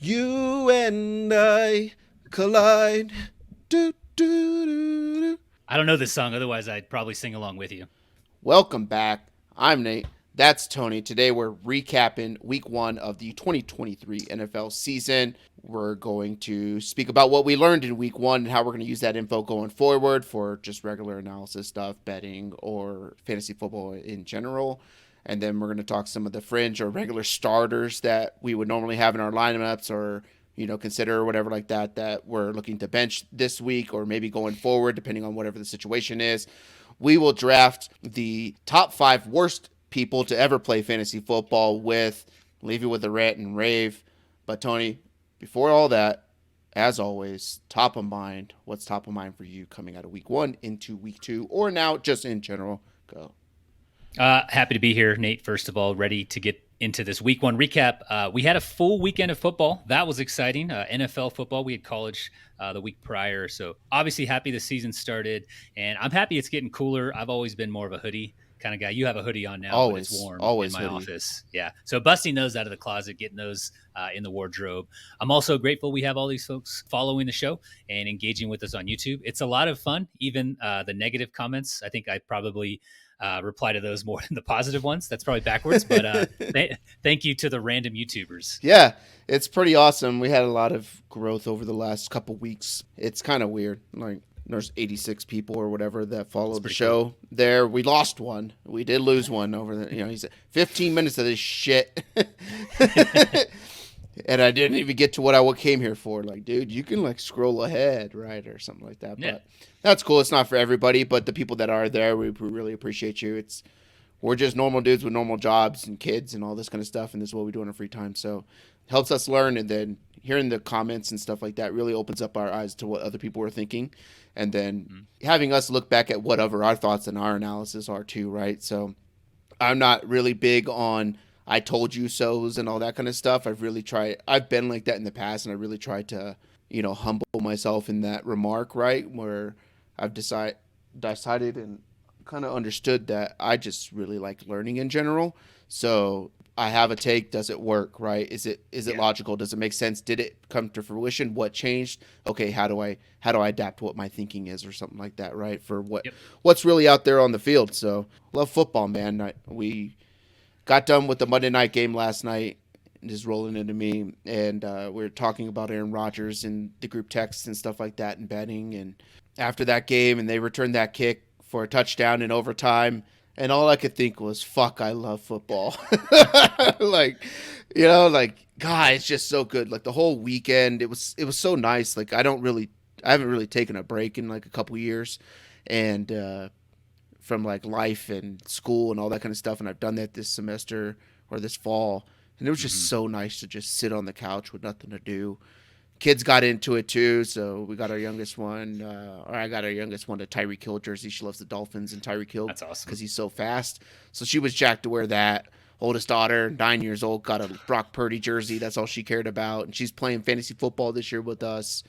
You and I collide. Do, do, do, do. I don't know this song, otherwise I'd probably sing along with you. Welcome back. I'm Nate. That's Tony. Today we're recapping week one of the 2023 NFL season. We're going to speak about what we learned in week one and how we're going to use that info going forward for just regular analysis stuff, betting, or fantasy football in general. And then we're going to talk some of the fringe or regular starters that we would normally have in our lineups or consider or whatever like that we're looking to bench this week or maybe going forward, depending on whatever the situation is. We will draft the top 5 worst people to ever play fantasy football with, leave you with a rant and rave. But Tony, before all that, as always, top of mind, what's top of mind for you coming out of week one into week two, or now just in general? Go. Happy to be here, Nate. First of all, ready to get into this week one recap. We had a full weekend of football. That was exciting. NFL football. We had college the week prior. So obviously happy the season started. And I'm happy it's getting cooler. I've always been more of a hoodie kind of guy. You have a hoodie on now, Always, but it's warm always in my hoodie. office. Yeah. So busting those out of the closet, getting those in the wardrobe. I'm also grateful we have all these folks following the show and engaging with us on YouTube. It's a lot of fun. Even the negative comments, I think I probably reply to those more than the positive ones. That's probably backwards, but thank you to the random YouTubers. Yeah, it's pretty awesome. We had a lot of growth over the last couple weeks. It's kind of weird. Like there's 86 people or whatever that follow the show. Cool. There, we lost one. We did lose one over the. He's 15 minutes of this shit, and I didn't even get to what I came here for. Like, dude, you can like scroll ahead, right, or something like that. Yeah. But that's cool. It's not for everybody, but the people that are there, we really appreciate you. We're just normal dudes with normal jobs and kids and all this kind of stuff, and this is what we do in our free time. So it helps us learn, and then hearing the comments and stuff like that really opens up our eyes to what other people are thinking, and then having us look back at whatever our thoughts and our analysis are too, right? So I'm not really big on I told you so's and all that kind of stuff. I've been like that in the past, and I really tried to, humble myself in that remark, right? Where I've decided and kind of understood that I just really like learning in general. So I have a take. Does it work? Right? Is it logical? Does it make sense? Did it come to fruition? What changed? Okay, how do I adapt what my thinking is or something like that? Right? For Yep. what's really out there on the field. So love football, man. We got done with the Monday night game last night. Just rolling into me, and we were talking about Aaron Rodgers and the group texts and stuff like that, and betting. And after that game, and they returned that kick for a touchdown in overtime, and all I could think was, "Fuck, I love football." like, God, it's just so good. Like the whole weekend, it was so nice. Like I haven't really taken a break in like a couple years, and from like life and school and all that kind of stuff, and I've done that this semester or this fall, and it was just so nice to just sit on the couch with nothing to do. Kids got into it too, so we got our youngest one, or I got our youngest one a Tyreek Hill jersey. She loves the Dolphins and Tyreek Hill That's awesome. because he's so fast. So she was jacked to wear that. Oldest daughter, 9 years old, got a Brock Purdy jersey. That's all she cared about, and she's playing fantasy football this year with us.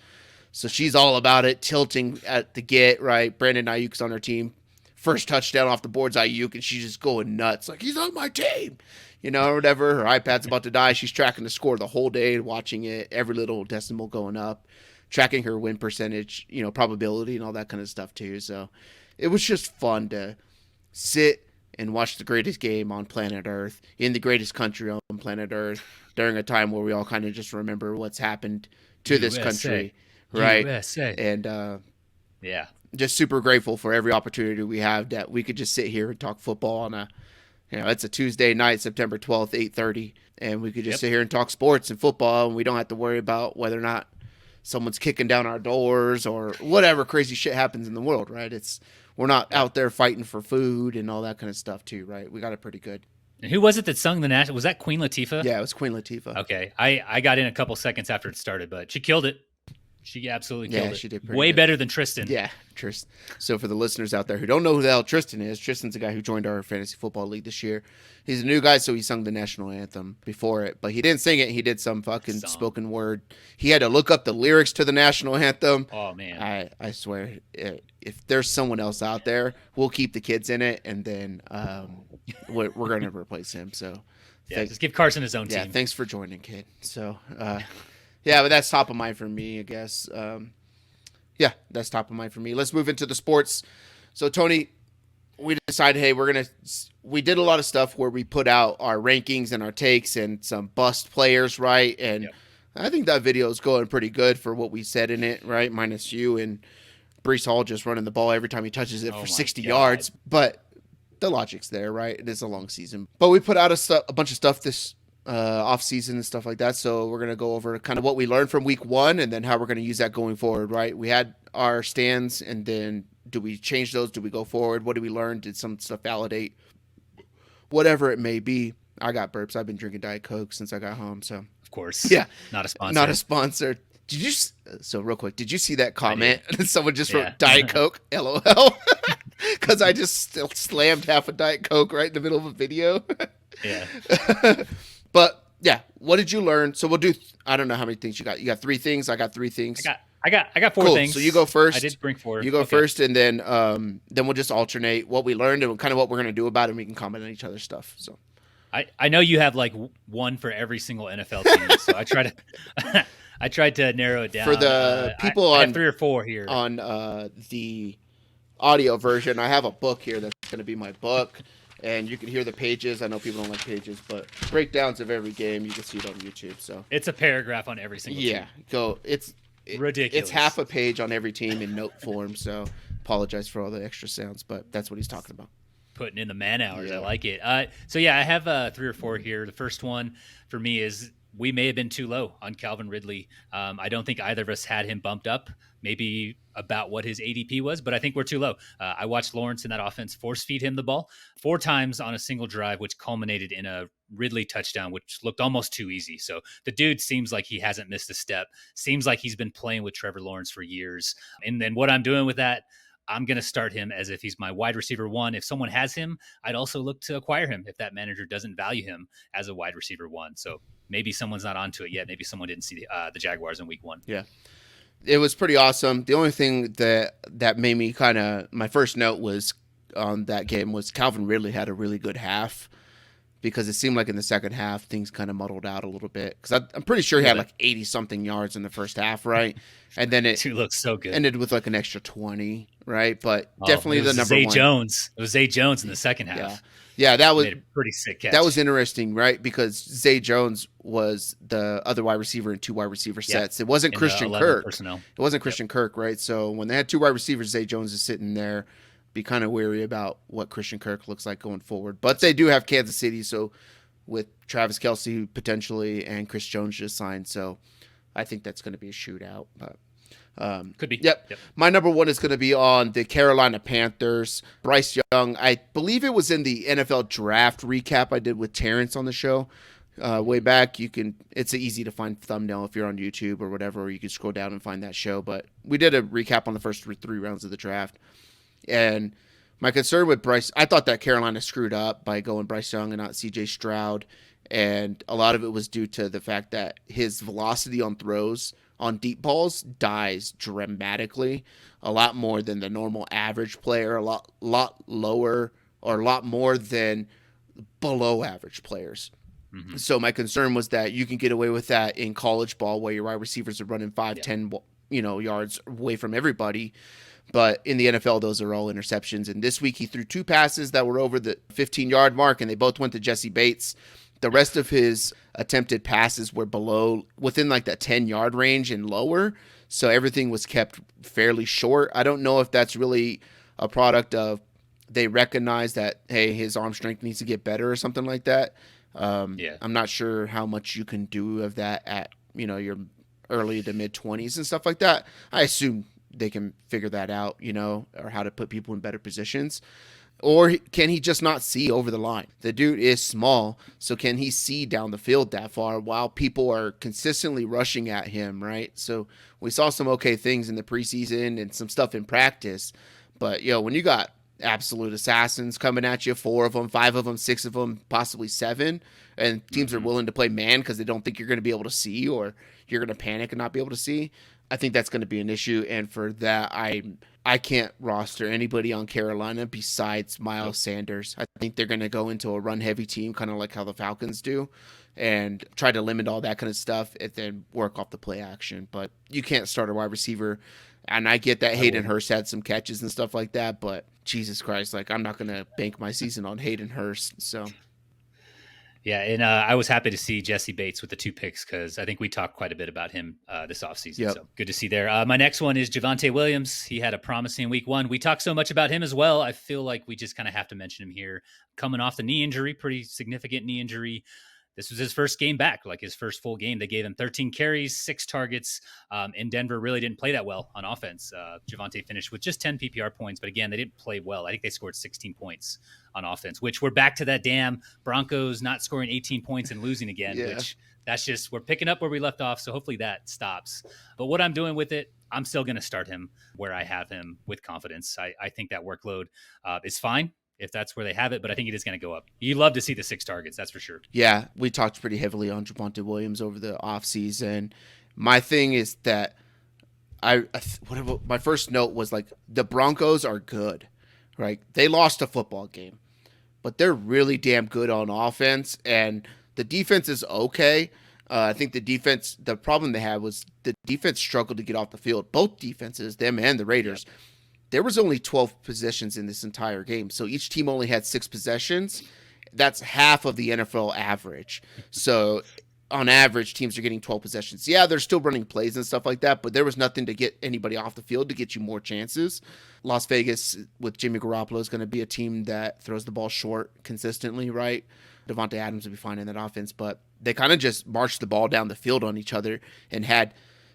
So she's all about it, tilting at the get, right? Brandon Ayuk's on her team. First touchdown off the board's Ayuk, and she's just going nuts. Like, he's on my team, or whatever. Her iPad's about to die. She's tracking the score the whole day, watching it, every little decimal going up, tracking her win percentage, probability and all that kind of stuff too. So it was just fun to sit and watch the greatest game on planet Earth, in the greatest country on planet Earth, during a time where we all kind of just remember what's happened to this country, right? USA. And Yeah. just super grateful for every opportunity we have that we could just sit here and talk football on it's a Tuesday night, September 12th, 8:30, and we could just sit here and talk sports and football, and we don't have to worry about whether or not someone's kicking down our doors or whatever crazy shit happens in the world, right? We're not out there fighting for food and all that kind of stuff too, right? We got it pretty good. And who was it that sung the national? Was that Queen Latifah? Yeah, it was Queen Latifah. Okay. I got in a couple seconds after it started, but she killed it. She absolutely killed it. Yeah, she did pretty Way good. better than Tristan. Yeah, Tristan. So for the listeners out there who don't know who the hell Tristan is, Tristan's a guy who joined our fantasy football league this year. He's a new guy, so he sung the national anthem before it, but he didn't sing it. He did some fucking spoken word. He had to look up the lyrics to the national anthem. Oh man, I swear, if there's someone else out there, we'll keep the kids in it, and then we're going to replace him. So yeah, just give Carson his own yeah, team. thanks for joining, kid. So Yeah, but that's top of mind for me, I guess. Yeah, that's top of mind for me. Let's move into the sports. So, Tony, we decided, hey, we did a lot of stuff where we put out our rankings and our takes and some bust players, right? And Yep. I think that video is going pretty good for what we said in it, right? Minus you and Brees Hall just running the ball every time he touches it Oh for my 60 God. yards. But the logic's there, right? It is a long season. But we put out a bunch of stuff this off season and stuff like that. So we're going to go over kind of what we learned from week 1 and then how we're going to use that going forward, right? We had our stands, and then do we change those? Do we go forward? What did we learn? Did some stuff validate? Whatever it may be. I got burps. I've been drinking Diet Coke since I got home. So, Of course. yeah. Not a sponsor. Not a sponsor. So real quick, did you see that comment? Someone just Yeah. wrote Diet Coke, LOL. Because I just still slammed half a Diet Coke right in the middle of a video. Yeah. But yeah, what did you learn? So we'll do, I don't know how many things you got. You got 3 things. I got 3 things. I got 4 Cool. things. So you go first. I did bring 4. You go Okay. first, and then we'll just alternate what we learned and kind of what we're going to do about it, and we can comment on each other's stuff. So I know you have like one for every single NFL team, so I try to I tried to narrow it down. For the people I on- have 3 or 4 here. on the audio version, I have a book here that's going to be my book, and you can hear the pages. I know people don't like pages, but breakdowns of every game, you can see it on YouTube. So It's a paragraph on every single yeah, team. it's Ridiculous. It's half a page on every team in note form. So apologize for all the extra sounds, but that's what he's talking about. Putting in the man hours. Yeah. I like it. So yeah, I have 3 or 4 here. The first one for me is we may have been too low on Calvin Ridley. I don't think either of us had him bumped up, maybe about what his ADP was, but I think we're too low. I watched Lawrence in that offense force feed him the ball 4 times on a single drive, which culminated in a Ridley touchdown, which looked almost too easy. So the dude seems like he hasn't missed a step. Seems like he's been playing with Trevor Lawrence for years. And then what I'm doing with that, I'm going to start him as if he's my wide receiver 1. If someone has him, I'd also look to acquire him if that manager doesn't value him as a wide receiver 1. So maybe someone's not onto it yet. Maybe someone didn't see the Jaguars in week 1. Yeah. It was pretty awesome. The only thing that made me kind of, my first note was on that game was Calvin Ridley had a really good half, because it seemed like in the second half things kind of muddled out a little bit. Because I'm pretty sure he had like 80 something yards in the first half, right? And then it Dude looks so good. ended with like an extra 20, right? But definitely the number Zay 1. Jones. It was Zay Jones in the second half. Yeah. Yeah, that was Made a pretty sick catch. that was interesting, right? Because Zay Jones was the other wide receiver in 2 wide receiver sets. It wasn't in the Christian 11 Kirk. personnel. It wasn't Christian Kirk, right? So when they had 2 wide receivers, Zay Jones is sitting there. Be kind of wary about what Christian Kirk looks like going forward. But they do have Kansas City, so with Travis Kelce potentially and Chris Jones just signed, so I think that's going to be a shootout. But Could be. Yep. My number 1 is going to be on the Carolina Panthers. Bryce Young. I believe it was in the NFL draft recap I did with Terrence on the show way back. It's an easy to find thumbnail if you're on YouTube or whatever, or you can scroll down and find that show. But we did a recap on the first 3 rounds of the draft. And my concern with Bryce, I thought that Carolina screwed up by going Bryce Young and not CJ Stroud. And a lot of it was due to the fact that his velocity on throws on deep balls dies dramatically, a lot more than the normal average player, a lot lower, or a lot more than below average players. Mm-hmm. So my concern was that you can get away with that in college ball, where your wide receivers are running 10 yards away from everybody. But in the NFL, those are all interceptions. And this week he threw 2 passes that were over the 15-yard mark, and they both went to Jesse Bates. The rest of his attempted passes were within like that 10-yard range and lower. So everything was kept fairly short. I don't know if that's really a product of they recognize that, hey, his arm strength needs to get better or something like that. I'm not sure how much you can do of that at, your early to mid 20s and stuff like that. I assume they can figure that out, or how to put people in better positions. Or can he just not see over the line? The dude is small, so can he see down the field that far while people are consistently rushing at him, right? So we saw some okay things in the preseason and some stuff in practice. But, when you got absolute assassins coming at you, 4 of them, 5 of them, 6 of them, possibly 7. And teams are willing to play man because they don't think you're going to be able to see, or you're going to panic and not be able to see. I think that's going to be an issue. And for that, I can't roster anybody on Carolina besides Miles Sanders. I think they're going to go into a run-heavy team, kind of like how the Falcons do, and try to limit all that kind of stuff and then work off the play action. But you can't start a wide receiver. And I get that Hayden Hurst had some catches and stuff like that, but Jesus Christ, like, I'm not going to bank my season on Hayden Hurst. So, yeah, and I was happy to see Jesse Bates with the 2 picks because I think we talked quite a bit about him this offseason. Yep. So good to see there. My next one is Javonte Williams. He had a promising week 1. We talked so much about him as well. I feel like we just kind of have to mention him here. Coming off the knee injury, pretty significant knee injury. This was his first game back, like his first full game. They gave him 13 carries, 6 targets, and Denver really didn't play that well on offense. Javonte finished with just 10 PPR points, but again, they didn't play well. I think they scored 16 points on offense, which we're back to that damn Broncos not scoring 18 points and losing again, which that's just, we're picking up where we left off, so hopefully that stops. But what I'm doing with it, I'm still going to start him where I have him with confidence. I think that workload is fine if that's where they have it, but I think it is going to go up. You love to see the 6 targets, that's for sure. Yeah, we talked pretty heavily on Javonte Williams over the offseason. My thing is that my first note was, like, the Broncos are good, right? They lost a football game, but they're really damn good on offense, and the defense is okay. I think the problem they had was the defense struggled to get off the field. Both defenses, them and the Raiders. Yep. There was only 12 possessions in this entire game. So each team only had 6 possessions. That's half of the NFL average. So on average, teams are getting 12 possessions. Yeah, they're still running plays and stuff like that, but there was nothing to get anybody off the field to get you more chances. Las Vegas with Jimmy Garoppolo is going to be a team that throws the ball short consistently, right? Devontae Adams will be fine in that offense, but they kind of just marched the ball down the field on each other and had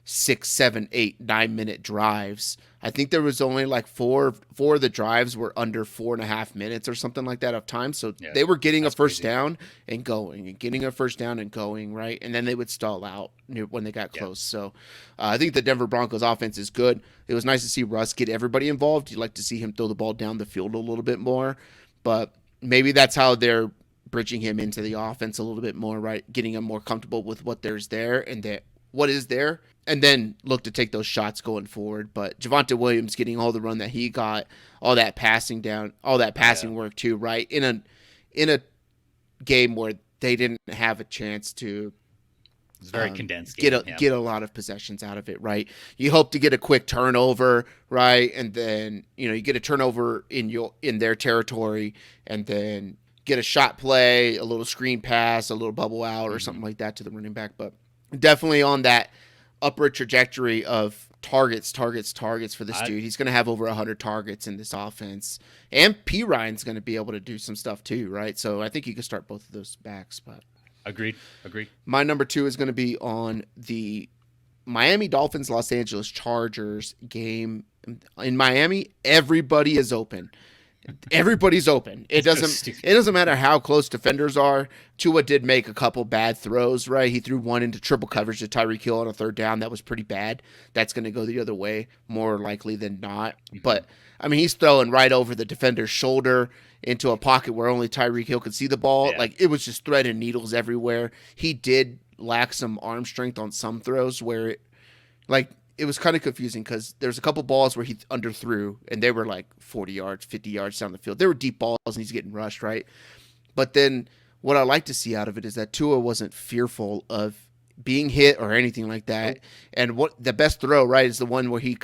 6, 7, 8, 9-minute drives. I think there was only like four of the drives were under 4.5 minutes or something like that of time. So they were getting a first down and going and getting a first down and going, right? And then they would stall out when they got close. So I think the Denver Broncos offense is good. It was nice to see Russ get everybody involved. You'd like to see him throw the ball down the field a little bit more, but maybe that's how they're bridging him into the offense a little bit more, right? Getting him more comfortable with what there's there and that what is there, and then look to take those shots going forward. But Javonte Williams getting all the run that he got, all that passing work too, right? In a game where they didn't have a chance to It's very condensed game. Get a lot of possessions out of it, right? You hope to get a quick turnover, right? And then, you get a turnover in their territory, and then get a shot play, a little screen pass, a little bubble out or something like that to the running back. But definitely on that upward trajectory of targets for this dude. He's going to have over 100 targets in this offense. And P. Ryan's going to be able to do some stuff too, right? So I think you can start both of those backs. But Agreed. My number 2 is going to be on the Miami Dolphins Los Angeles Chargers game. In Miami, everybody is open. Everybody's open. It doesn't matter how close defenders are. Tua did make a couple bad throws, right? He threw one into triple coverage to Tyreek Hill on a 3rd down. That was pretty bad. That's going to go the other way more likely than not. But, I mean, he's throwing right over the defender's shoulder into a pocket where only Tyreek Hill could see the ball. Yeah. Like, it was just thread and needles everywhere. He did lack some arm strength on some throws where it was kind of confusing because there's a couple balls where he underthrew, and they were like 40 yards, 50 yards down the field. They were deep balls, and he's getting rushed, right? But then what I like to see out of it is that Tua wasn't fearful of being hit or anything like that. And what the best throw, right, is the one where he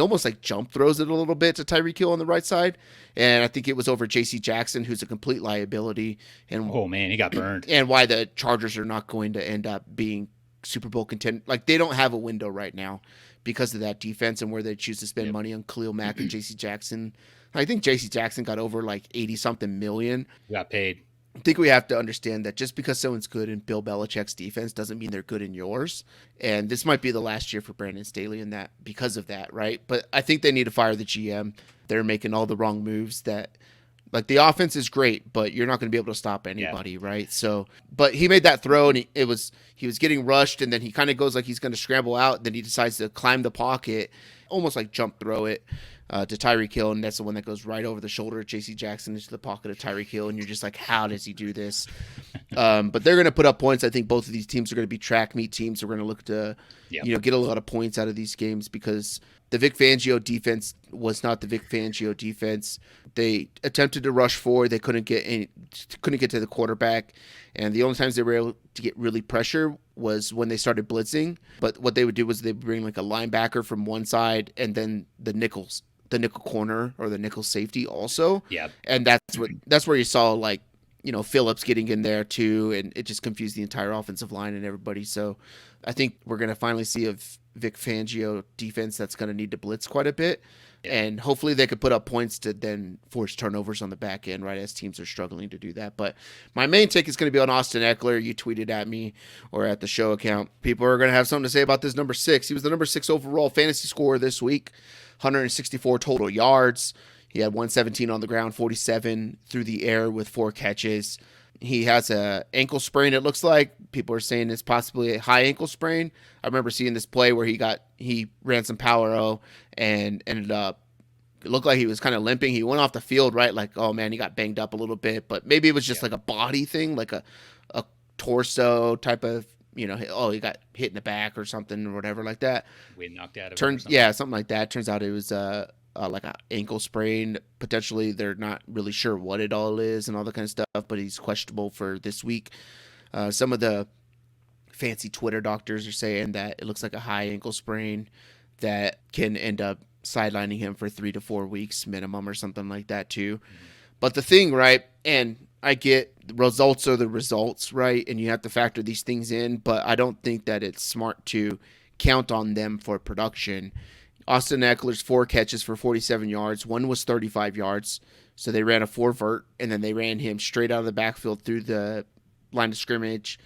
almost like jump throws it a little bit to Tyreek Hill on the right side. And I think it was over J.C. Jackson, who's a complete liability. And oh, man, he got burned. And why the Chargers are not going to end up being Super Bowl contender. Like, they don't have a window right now because of that defense and where they choose to spend money on Khalil Mack and J.C. Jackson. I think J.C. Jackson got over like 80-something million. Got paid. I think we have to understand that just because someone's good in Bill Belichick's defense doesn't mean they're good in yours. And this might be the last year for Brandon Staley in that because of that, right? But I think they need to fire the GM. They're making all the wrong moves that, like, the offense is great, but you're not going to be able to stop anybody, right? So, but he made that throw, and he was getting rushed, and then he kind of goes like he's going to scramble out, then he decides to climb the pocket, almost like jump throw it. to Tyreek Hill, and that's the one that goes right over the shoulder of J.C. Jackson into the pocket of Tyreek Hill, and you're just like, how does he do this? But they're going to put up points. I think both of these teams are going to be track meet teams. We're going to look to, get a lot of points out of these games because the Vic Fangio defense was not the Vic Fangio defense. They attempted to rush forward. They couldn't get to the quarterback, and the only times they were able to get really pressure was when they started blitzing. But what they would do was they would bring like a linebacker from one side and then the nickel corner or the nickel safety also. Yeah, and that's where you saw like Phillips getting in there too, and it just confused the entire offensive line and everybody. So I think we're going to finally see a Vic Fangio defense that's going to need to blitz quite a bit. And hopefully they could put up points to then force turnovers on the back end, right, as teams are struggling to do that. But my main take is going to be on Austin Eckler. You tweeted at me or at the show account. People are going to have something to say about this number 6. He was the number 6 overall fantasy scorer this week, 164 total yards. He had 117 on the ground, 47 through the air with 4 catches. He has a ankle sprain, it looks like. People are saying it's possibly a high ankle sprain. I remember seeing this play where he ran some power O and ended up, it looked like he was kind of limping. He went off the field, right? Like, oh man, he got banged up a little bit, but maybe it was just like a body thing, like a torso type of, he got hit in the back or something or whatever like that. We knocked out of something like that. Turns out it was like an ankle sprain. Potentially, they're not really sure what it all is and all that kind of stuff, but he's questionable for this week. Some of the fancy Twitter doctors are saying that it looks like a high ankle sprain that can end up sidelining him for 3 to 4 weeks minimum or something like that too. Mm-hmm. But the thing, right, and I get the results are the results, right, and you have to factor these things in, but I don't think that it's smart to count on them for production. Austin Eckler's 4 catches for 47 yards. One was 35 yards. So they ran a 4 vert, and then they ran him straight out of the backfield through the line of scrimmage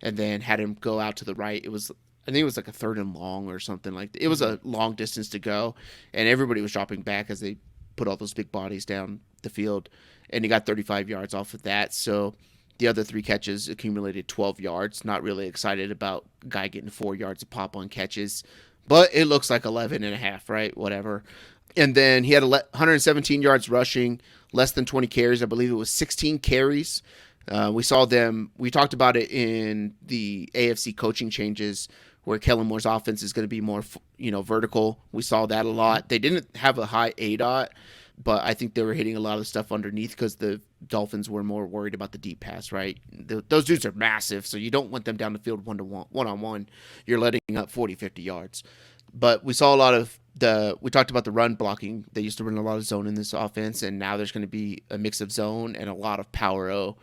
and then had him go out to the right. I think it was like a 3rd and long or something like that. It was a long distance to go, and everybody was dropping back as they put all those big bodies down the field, and he got 35 yards off of that. So the other 3 catches accumulated 12 yards. Not really excited about a guy getting 4 yards a pop on catches. But it looks like 11 and a half, right? Whatever. And then he had 117 yards rushing, less than 20 carries. I believe it was 16 carries. We talked about it in the AFC coaching changes where Kellen Moore's offense is going to be more, vertical. We saw that a lot. They didn't have a high ADOT, but I think they were hitting a lot of stuff underneath because the Dolphins were more worried about the deep pass, right? Those dudes are massive, so you don't want them down the field one-on-one. You're letting up 40, 50 yards. But we saw a lot of we talked about the run blocking. They used to run a lot of zone in this offense, and now there's going to be a mix of zone and a lot of power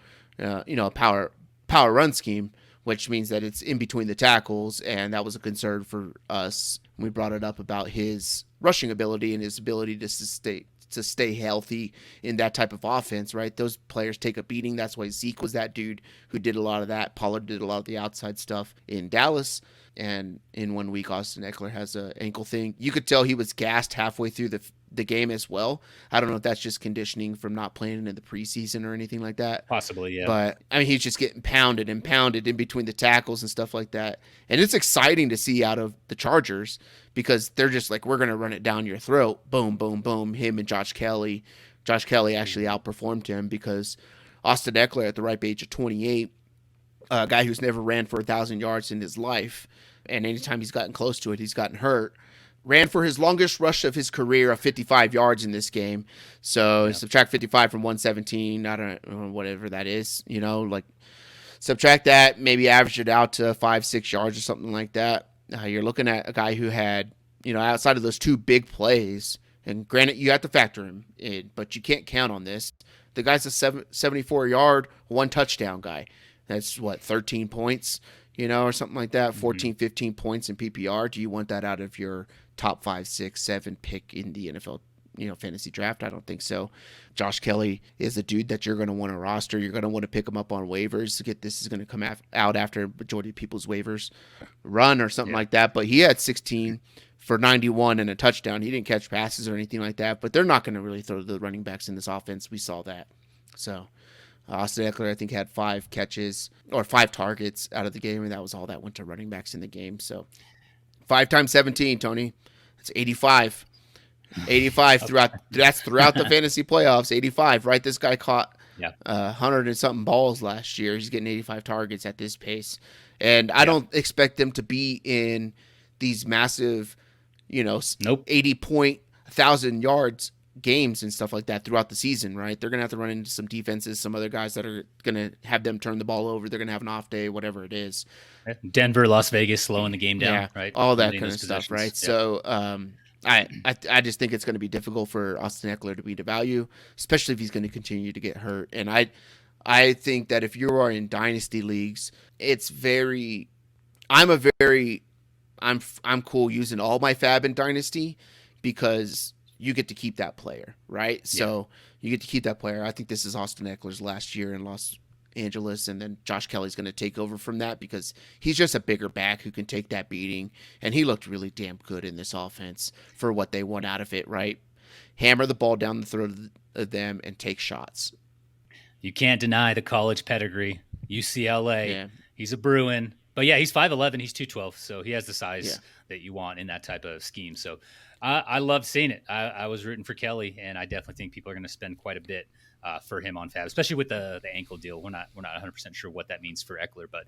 power run scheme, which means that it's in between the tackles, and that was a concern for us. We brought it up about his rushing ability and his ability to stay healthy in that type of offense, right? Those players take a beating. That's why Zeke was that dude who did a lot of that. Pollard did a lot of the outside stuff in Dallas. And in 1 week, Austin Eckler has an ankle thing. You could tell he was gassed halfway through the game as well. I don't know if that's just conditioning from not playing in the preseason or anything like that. Possibly, yeah. But, I mean, he's just getting pounded and pounded in between the tackles and stuff like that. And it's exciting to see out of the Chargers because they're just like, we're going to run it down your throat. Boom, boom, boom. Him and Josh Kelly. Josh Kelly actually outperformed him because Austin Eckler at the ripe age of 28, a guy who's never ran for 1,000 yards in his life, and anytime he's gotten close to it, he's gotten hurt. Ran for his longest rush of his career of 55 yards in this game. So subtract 55 from 117, I don't know, whatever that is, subtract that, maybe average it out to 5-6 yards or something like that. You're looking at a guy who had, outside of those 2 big plays, and granted, you have to factor him in, but you can't count on this. The guy's a 74-yard, 1 touchdown guy. That's 13 points, or something like that, 14, 15 points in PPR. Do you want that out of your top 5, 6, 7 pick in the NFL, fantasy draft? I don't think so. Josh Kelly is a dude that you're going to want to roster. You're going to want to pick him up on waivers. This is going to come out after a majority of people's waivers run or something like that. But he had 16 for 91 and a touchdown. He didn't catch passes or anything like that, but they're not going to really throw the running backs in this offense. We saw that. So Austin Eckler, I think, had 5 catches or 5 targets out of the game, and that was all that went to running backs in the game. So 5 times 17, Tony, that's 85. 85 throughout. That's throughout the fantasy playoffs. 85, right? This guy caught Yeah. 100 and something balls last year. He's getting 85 targets at this pace, and I Yeah. don't expect them to be in these massive, Nope. 80 point, 1,000 yards games and stuff like that throughout the season, right? They're gonna have to run into some defenses, some other guys that are gonna have them turn the ball over. They're gonna have an off day, whatever it is. Denver, Las Vegas, slowing the game down, Yeah, right? all that Limiting kind those of stuff, right? possessions. Yeah. So, I just think it's going to be difficult for Austin Eckler to beat a value, especially if he's going to continue to get hurt. And I think that if you are in dynasty leagues, it's very, I'm a very, I'm cool using all my fab in dynasty because you get to keep that player, right? So you get to keep that player. I think this is Austin Eckler's last year in Los Angeles, and then Josh Kelly's going to take over from that because he's just a bigger back who can take that beating, and he looked really damn good in this offense for what they want out of it, right? Hammer the ball down the throat of them and take shots. You can't deny the college pedigree. UCLA. Yeah. He's a Bruin. But yeah, he's 5'11", he's 212, so he has the size that you want in that type of scheme. So I love seeing it. I was rooting for Kelly, and I definitely think people are going to spend quite a bit for him on fab, especially with the ankle deal. We're not 100% sure what that means for Eckler. But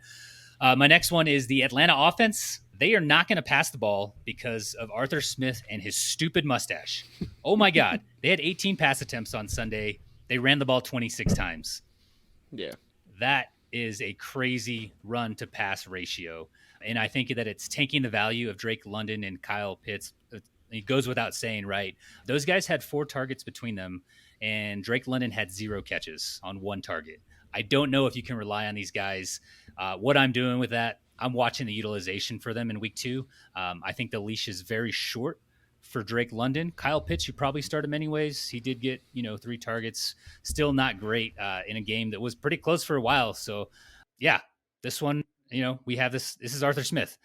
my next one is the Atlanta offense. They are not going to pass the ball because of Arthur Smith and his stupid mustache. Oh my God. They had 18 pass attempts on Sunday. They ran the ball 26 times. Yeah. That is a crazy run to pass ratio. And I think that it's tanking the value of Drake London and Kyle Pitts. It goes without saying, right? Those guys had 4 targets between them, and Drake London had 0 catches on 1 target. I don't know if you can rely on these guys. What I'm doing with that, I'm watching the utilization for them in week 2. I think the leash is very short for Drake London. Kyle Pitts, you probably start him anyways. He did get, 3 targets. Still not great in a game that was pretty close for a while. So, yeah, this one, we have this. This is Arthur Smith.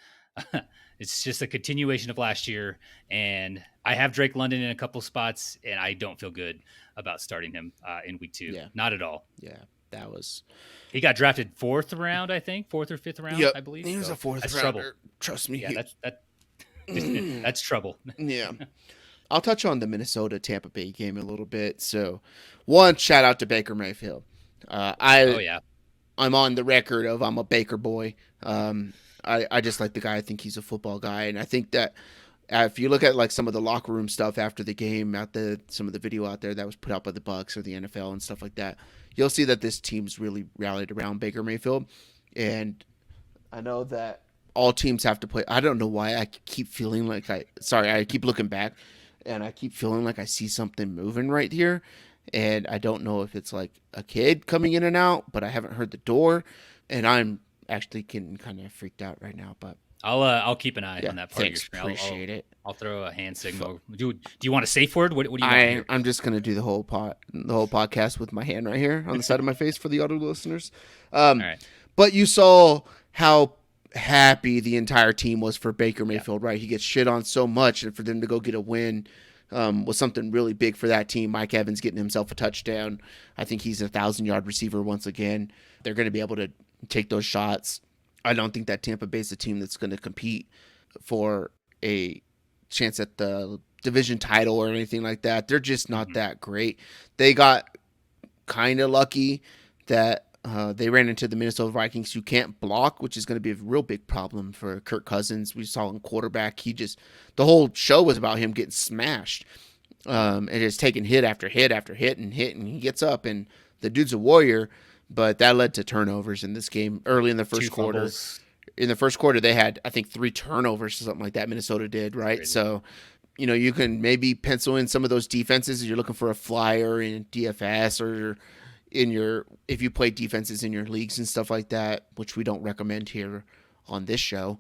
It's just a continuation of last year. And I have Drake London in a couple spots, and I don't feel good about starting him in week 2. Yeah. Not at all. Yeah, that was. He got drafted 4th round, I think, 4th or 5th round, I believe. He was a 4th rounder. Trouble. Trust me. Yeah, that's trouble. Yeah. I'll touch on the Minnesota-Tampa Bay game a little bit. So, one, shout out to Baker Mayfield. I'm on the record of I'm a Baker boy. I just like the guy. I think he's a football guy. And I think that if you look at like some of the locker room stuff after the game, some of the video out there that was put out by the Bucs or the NFL and stuff like that, you'll see that this team's really rallied around Baker Mayfield. And I know that all teams have to play. I don't know why I keep feeling like I keep looking back and I keep feeling like I see something moving right here. And I don't know if it's like a kid coming in and out, but I haven't heard the door. And I'm actually getting kind of freaked out right now, but I'll keep an eye on that part thanks, of your screen. Appreciate it. I'll throw a hand signal. Do you want a safe word? What do you want here? I'm just gonna do the whole podcast with my hand right here on the side of my face for the audio listeners. All right. But you saw how happy the entire team was for Baker Mayfield, right? He gets shit on so much, and for them to go get a win was something really big for that team. Mike Evans getting himself a touchdown. I think he's a 1,000-yard receiver once again. They're going to be able to take those shots. I don't think that Tampa Bay is a team that's going to compete for a chance at the division title or anything like that. They're just not that great. They got kind of lucky that they ran into the Minnesota Vikings who can't block, which is going to be a real big problem for Kirk Cousins. We saw him quarterback. The whole show was about him getting smashed and just taking hit after hit after hit, and he gets up, and the dude's a warrior, but that led to turnovers in this game early in the first quarter. Fumbles. In the first quarter, they had, I think, 3 turnovers or something like that. Minnesota did, right? Crazy. So, you can maybe pencil in some of those defenses if you're looking for a flyer in DFS or if you play defenses in your leagues and stuff like that, which we don't recommend here on this show.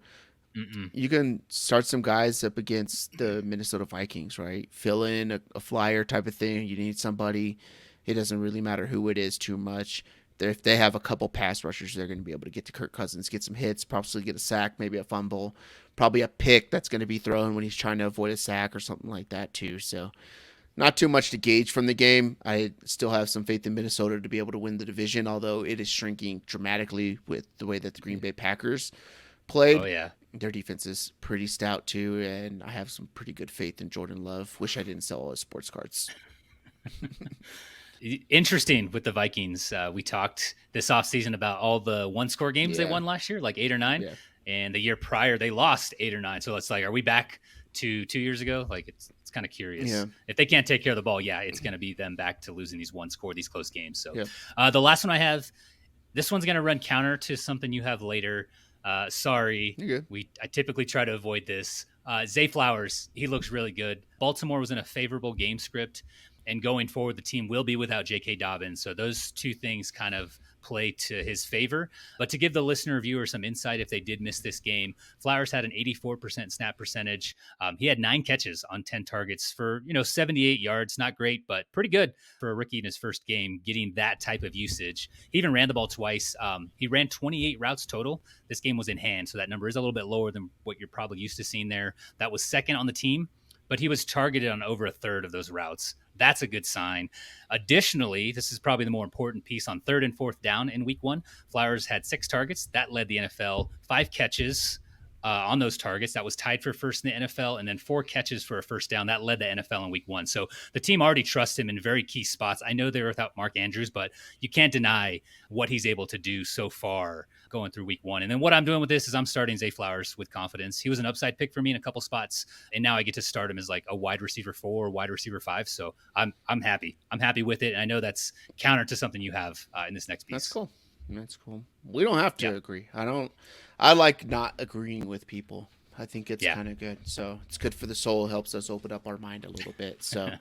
You can start some guys up against the Minnesota Vikings, right? Fill in a flyer type of thing. You need somebody. It doesn't really matter who it is too much. If they have a couple pass rushers, they're going to be able to get to Kirk Cousins, get some hits, probably get a sack, maybe a fumble, probably a pick that's going to be thrown when he's trying to avoid a sack or something like that too. So not too much to gauge from the game. I still have some faith in Minnesota to be able to win the division, although it is shrinking dramatically with the way that the Green Bay Packers played. Oh, yeah. Their defense is pretty stout too, and I have some pretty good faith in Jordan Love. Wish I didn't sell all his sports cards. Interesting with the Vikings. We talked this offseason about all the one-score games they Yeah, won last year, like 8 or 9. yeah, And the year prior, they lost 8 or 9. So it's like, are we back to 2 years ago? Like, it's kind of curious. yeah, If they can't take care of the ball, yeah, it's going to be them back to losing these one-score, these close games. So yeah. the last one I have, this one's going to run counter to something you have later. Sorry, You're good. I typically try to avoid this. Zay Flowers, he looks really good. Baltimore was in a favorable game script, and going forward, the team will be without J.K. Dobbins. So those two things kind of play to his favor. But to give the listener viewer some insight, if they did miss this game, Flowers had an 84% snap percentage. He had 9 catches on 10 targets for 78 yards. Not great, but pretty good for a rookie in his first game, getting that type of usage. He even ran the ball twice. He ran 28 routes total. This game was in hand, so that number is a little bit lower than what you're probably used to seeing there. That was second on the team, but he was targeted on over a third of those routes. That's a good sign. Additionally, this is probably the more important piece on 3rd and 4th down in week 1. Flowers had 6 targets. That led the NFL. 5 catches on those targets. That was tied for first in the NFL, and then 4 catches for a first down. That led the NFL in week 1. So the team already trusts him in very key spots. I know they're without Mark Andrews, but you can't deny what he's able to do so far going through week 1. And then what I'm doing with this is I'm starting Zay Flowers with confidence. He was an upside pick for me in a couple spots, and now I get to start him as like a wide receiver 4 or wide receiver 5. So I'm happy. I'm happy with it, and I know that's counter to something you have in this next piece. That's cool. That's cool. We don't have to agree. I like not agreeing with people. I think it's kind of good. So it's good for the soul. It helps us open up our mind a little bit. So,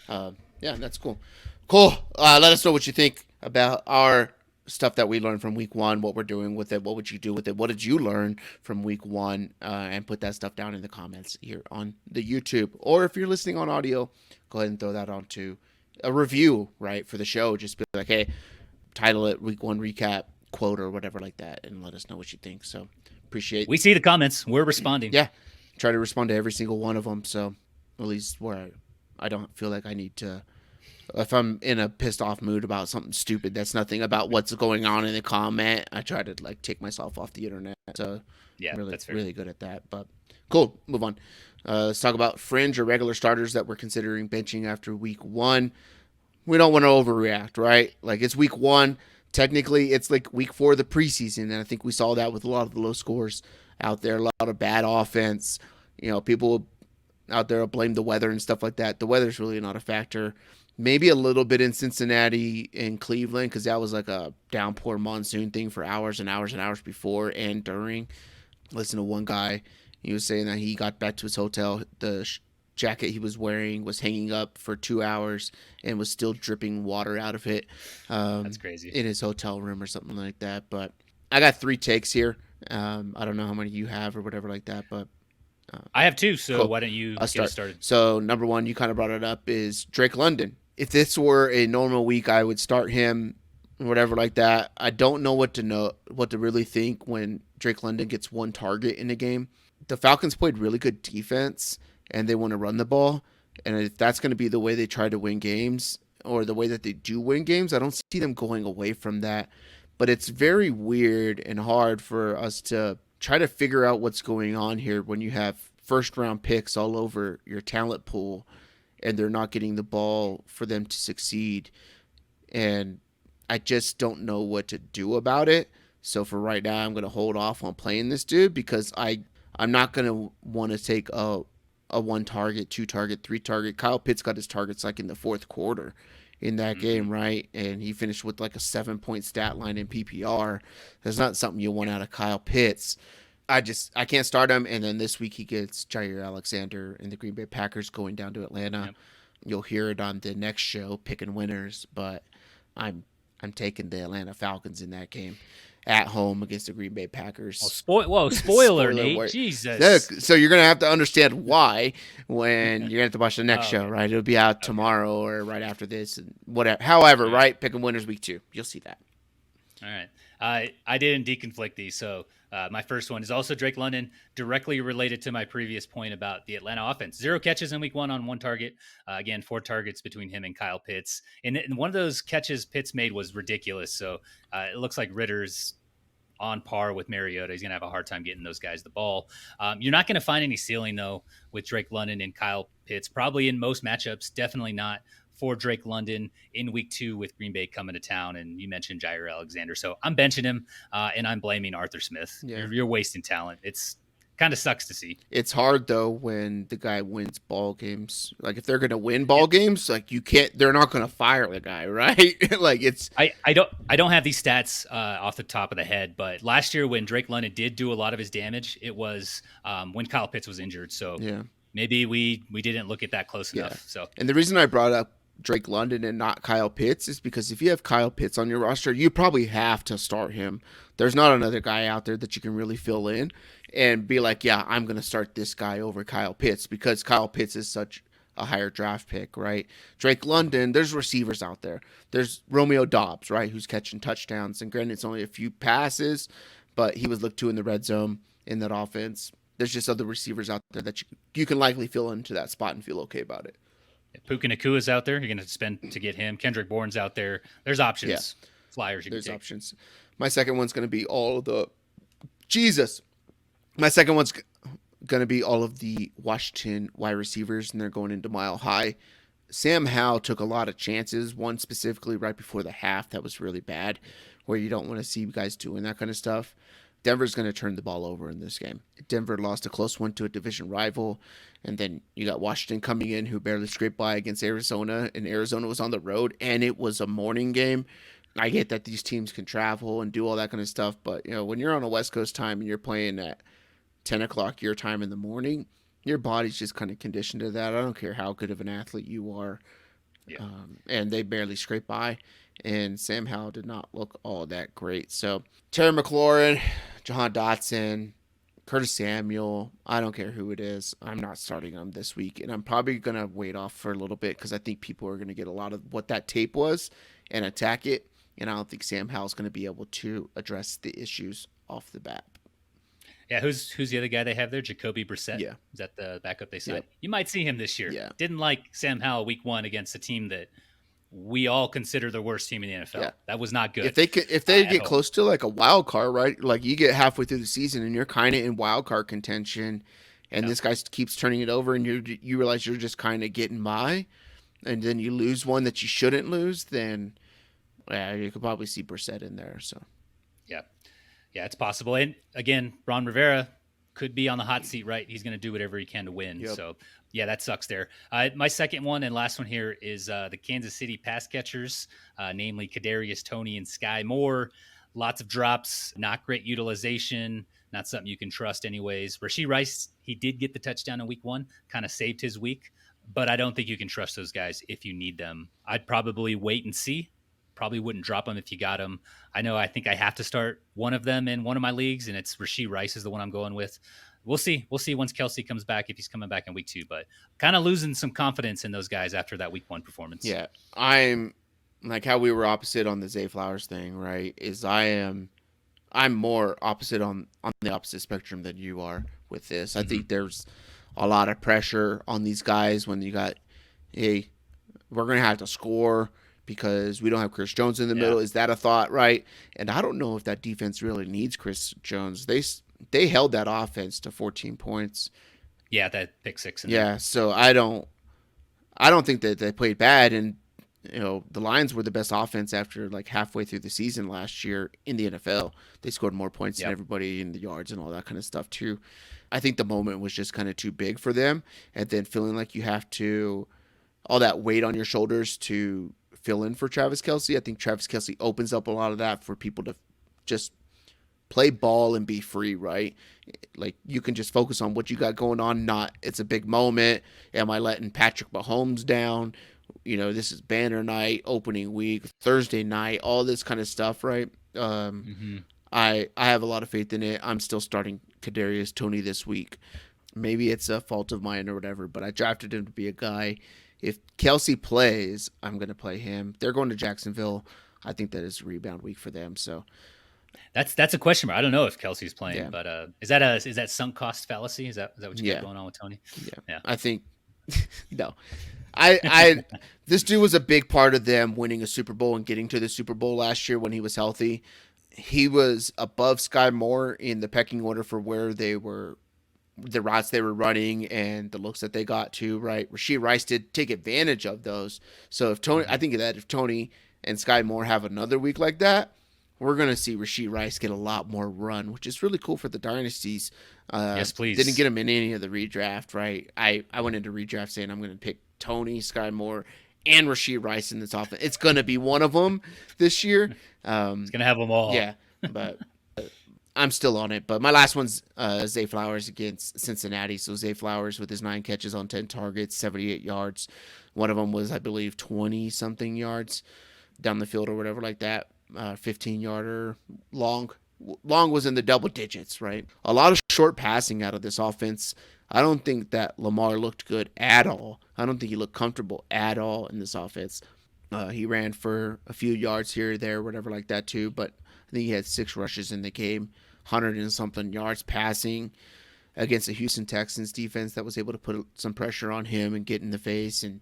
yeah, that's cool. Cool. Let us know what you think about our stuff that we learned from week 1, what we're doing with it. What would you do with it? What did you learn from week 1? And put that stuff down in the comments here on the YouTube. Or if you're listening on audio, go ahead and throw that onto a review, right, for the show. Just be like, hey, title it week 1 recap, quote, or whatever like that, and let us know what you think. So appreciate. We see the comments. We're responding. Yeah, try to respond to every single one of them. So at least where I don't feel like I need to. If I'm in a pissed off mood about something stupid, that's nothing about what's going on in the comment. I try to like take myself off the internet. So yeah, really, that's fair. really good at that. But cool, move on. Let's talk about fringe or regular starters that we're considering benching after week 1. We don't want to overreact, right? Like it's week 1. Technically, it's like week 4 of the preseason, and I think we saw that with a lot of the low scores out there, a lot of bad offense. People out there will blame the weather and stuff like that. The weather's really not a factor. Maybe a little bit in Cincinnati and Cleveland because that was like a downpour monsoon thing for hours and hours and hours before and during. Listen to one guy. He was saying that he got back to his hotel. The jacket he was wearing was hanging up for 2 hours and was still dripping water out of it. That's crazy. In his hotel room or something like that. But I got 3 takes here. I don't know how many you have or whatever like that, but I have 2. So cool. why don't you get us started? So number 1, you kind of brought it up, is Drake London. If this were a normal week, I would start him, whatever like that. I don't know what to really think when Drake London gets 1 target in a game. The Falcons played really good defense, and they want to run the ball. And if that's going to be the way they try to win games, or the way that they do win games, I don't see them going away from that. But it's very weird and hard for us to try to figure out what's going on here when you have first-round picks all over your talent pool, and they're not getting the ball for them to succeed. And I just don't know what to do about it. So for right now, I'm going to hold off on playing this dude because I'm not going to want to take a 1 target, 2 target, 3 target. Kyle Pitts got his targets like in the 4th quarter in that game, right? And he finished with like a 7-point stat line in PPR. That's not something you want out of Kyle Pitts. I can't start him. And then this week he gets Jair Alexander and the Green Bay Packers going down to Atlanta. Yep. You'll hear it on the next show, picking winners, but I'm taking the Atlanta Falcons in that game at home against the Green Bay Packers. Spoiler, Nate. Word. Jesus. Look, so you're going to have to understand why when you're going to have to watch the next show, right? It'll be out tomorrow or right after this and whatever. However, right? Picking winners week 2. You'll see that. All right. I didn't deconflict these, so my first one is also Drake London, directly related to my previous point about the Atlanta offense. 0 catches in week 1 on 1 target. Again, 4 targets between him and Kyle Pitts. And one of those catches Pitts made was ridiculous. So it looks like Ritter's on par with Mariota. He's going to have a hard time getting those guys the ball. You're not going to find any ceiling, though, with Drake London and Kyle Pitts, probably in most matchups. Definitely not for Drake London in week 2 with Green Bay coming to town. And you mentioned Jair Alexander. So I'm benching him, and I'm blaming Arthur Smith. Yeah. You're wasting talent. It's kind of sucks to see. It's hard though when the guy wins ball games. Like if they're gonna win ball games, like you can't. They're not gonna fire the guy, right? Like it's. I don't have these stats off the top of the head, but last year when Drake London did do a lot of his damage, it was when Kyle Pitts was injured. So Yeah. maybe we didn't look at that close Yeah. enough. So And the reason I brought up Drake London and not Kyle Pitts is because if you have Kyle Pitts on your roster, you probably have to start him. There's not another guy out there that you can really fill in and be like, yeah, I'm going to start this guy over Kyle Pitts because Kyle Pitts is such a higher draft pick, right? Drake London, there's receivers out there. There's Romeo Doubs, right, who's catching touchdowns. And granted, it's only a few passes, but he was looked to in the red zone in that offense. There's just other receivers out there that you can likely fill into that spot and feel okay about it. Puka Nakua's out there. You're going to spend to get him. Kendrick Bourne's out there. There's options. Yeah. Flyers you There's can take. options. My second one's going to be all of the Jesus. My second one's going to be all of the Washington wide receivers, and they're going into Mile High. Sam Howell took a lot of chances, one specifically right before the half that was really bad, where you don't want to see guys doing that kind of stuff. Denver's going to turn the ball over in this game. Denver lost a close one to a division rival, and then you got Washington coming in who barely scraped by against Arizona, and Arizona was on the road, and it was a morning game. I get that these teams can travel and do all that kind of stuff, but when you're on a West Coast time and you're playing at 10 o'clock your time in the morning, your body's just kind of conditioned to that. I don't care how good of an athlete you are. Yeah. And they barely scraped by, and Sam Howell did not look all that great. So Terry McLaurin, Jahan Dotson, Curtis Samuel, I don't care who it is. I'm not starting them this week, and I'm probably going to wait off for a little bit because I think people are going to get a lot of what that tape was and attack it, and I don't think Sam Howell's going to be able to address the issues off the bat. Yeah, who's the other guy they have there? Jacoby Brissett? Yeah. Is that the backup they signed? Yep. You might see him this year. Yeah. Didn't like Sam Howell week 1 against a team that we all consider the worst team in the NFL. Yeah. That was not good. If they get close to like a wild card, right? Like you get halfway through the season and you're kind of in wild card contention, and this guy keeps turning it over, and you realize you're just kind of getting by, and then you lose one that you shouldn't lose, then you could probably see Brissett in there. So yeah, it's possible. And again, Ron Rivera could be on the hot seat, right? He's going to do whatever he can to win. Yep. So yeah, that sucks there. My second one and last one here is the Kansas City pass catchers, namely Kadarius Toney and Sky Moore. Lots of drops, not great utilization, not something you can trust anyways. Rashee Rice, he did get the touchdown in week 1, kind of saved his week, but I don't think you can trust those guys if you need them. I'd probably wait and see. Probably wouldn't drop them if you got them. I think I have to start one of them in one of my leagues, and it's Rashee Rice is the one I'm going with. We'll see. We'll see once Kelsey comes back, if he's coming back in week 2, but kind of losing some confidence in those guys after that week 1 performance. Yeah, I'm like how we were opposite on the Zay Flowers thing, right? I'm more opposite on the opposite spectrum than you are with this. I think there's a lot of pressure on these guys when you got, hey, we're going to have to score because we don't have Chris Jones in the middle. Is that a thought, right? And I don't know if that defense really needs Chris Jones. They held that offense to 14 points. Yeah, that pick 6. So I don't think that they played bad, and the Lions were the best offense after like halfway through the season last year in the NFL. They scored more points than everybody in the yards and all that kind of stuff too. I think the moment was just kind of too big for them, and then feeling like you have to all that weight on your shoulders to fill in for Travis Kelce. I think Travis Kelce opens up a lot of that for people to just play ball and be free, right? Like you can just focus on what you got going on. Not it's a big moment. Am I letting Patrick Mahomes down? This is banner night, opening week, Thursday night, all this kind of stuff, right? I have a lot of faith in it. I'm still starting Kadarius Toney this week. Maybe it's a fault of mine or whatever, but I drafted him to be a guy. If Kelce plays, I'm going to play him. They're going to Jacksonville. I think that is a rebound week for them. So that's a question mark. I don't know if Kelsey's playing, but is that sunk cost fallacy? Is that what you got going on with Toney? Yeah. I think no. I this dude was a big part of them winning a Super Bowl and getting to the Super Bowl last year when he was healthy. he was above Sky Moore in the pecking order for where they were, the routes they were running and the looks that they got to, right? Rashee Rice did take advantage of those. So if Tony, I think that if Tony and Sky Moore have another week like that, we're going to see Rashee Rice get a lot more run, which is really cool for the dynasties. Yes, please. Didn't get him in any of the redraft, right? I went into redraft saying I'm going to pick Tony, Sky Moore, and Rashee Rice in this offense. It's going to be one of them this year. It's going to have them all. Yeah, but I'm still on it. But my last one's Zay Flowers against Cincinnati. So Zay Flowers with his 9 catches on 10 targets, 78 yards. One of them was, I believe, 20-something yards down the field or whatever like that. 15-yarder. Long was in the double digits, right? A lot of short passing out of this offense. I don't think that Lamar looked good at all. I don't think he looked comfortable at all in this offense. He ran for a few yards here or there, whatever like that too, but I think he had 6 rushes in the game, 100 and something yards passing against the Houston Texans defense that was able to put some pressure on him and get in the face, and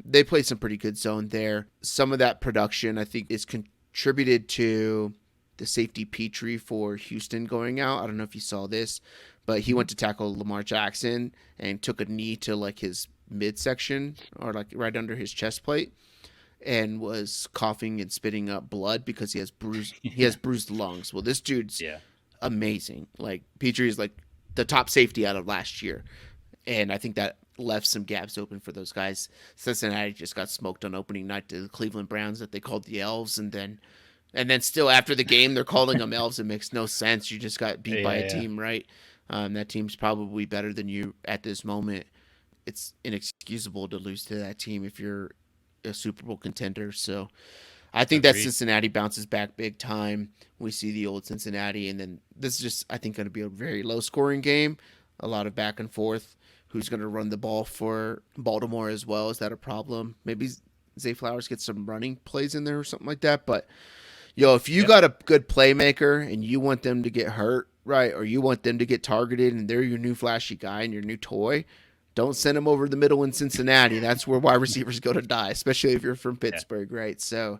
they played some pretty good zone there. Some of that production, I think, is contributed to the safety Petrie for Houston going out. I don't know if you saw this, but he went to tackle Lamar Jackson and took a knee to like his midsection or like right under his chest plate, and was coughing and spitting up blood because he has bruised lungs. Well, this dude's amazing. Like Petrie is like the top safety out of last year, and I think that left some gaps open for those guys. Cincinnati just got smoked on opening night to the Cleveland Browns that they called the Elves, and then still after the game they're calling them Elves. It makes no sense. You just got beat by a team, right? That team's probably better than you at this moment. It's inexcusable to lose to that team if you're a Super Bowl contender. So I think that Cincinnati bounces back big time. We see the old Cincinnati, and then this is just, I think, going to be a very low scoring game. A lot of back and forth. Who's going to run the ball for Baltimore as well? Is that a problem? Maybe Zay Flowers gets some running plays in there or something like that. But, if you got a good playmaker and you want them to get hurt, right, or you want them to get targeted and they're your new flashy guy and your new toy, don't send them over the middle in Cincinnati. That's where wide receivers go to die, especially if you're from Pittsburgh, right? So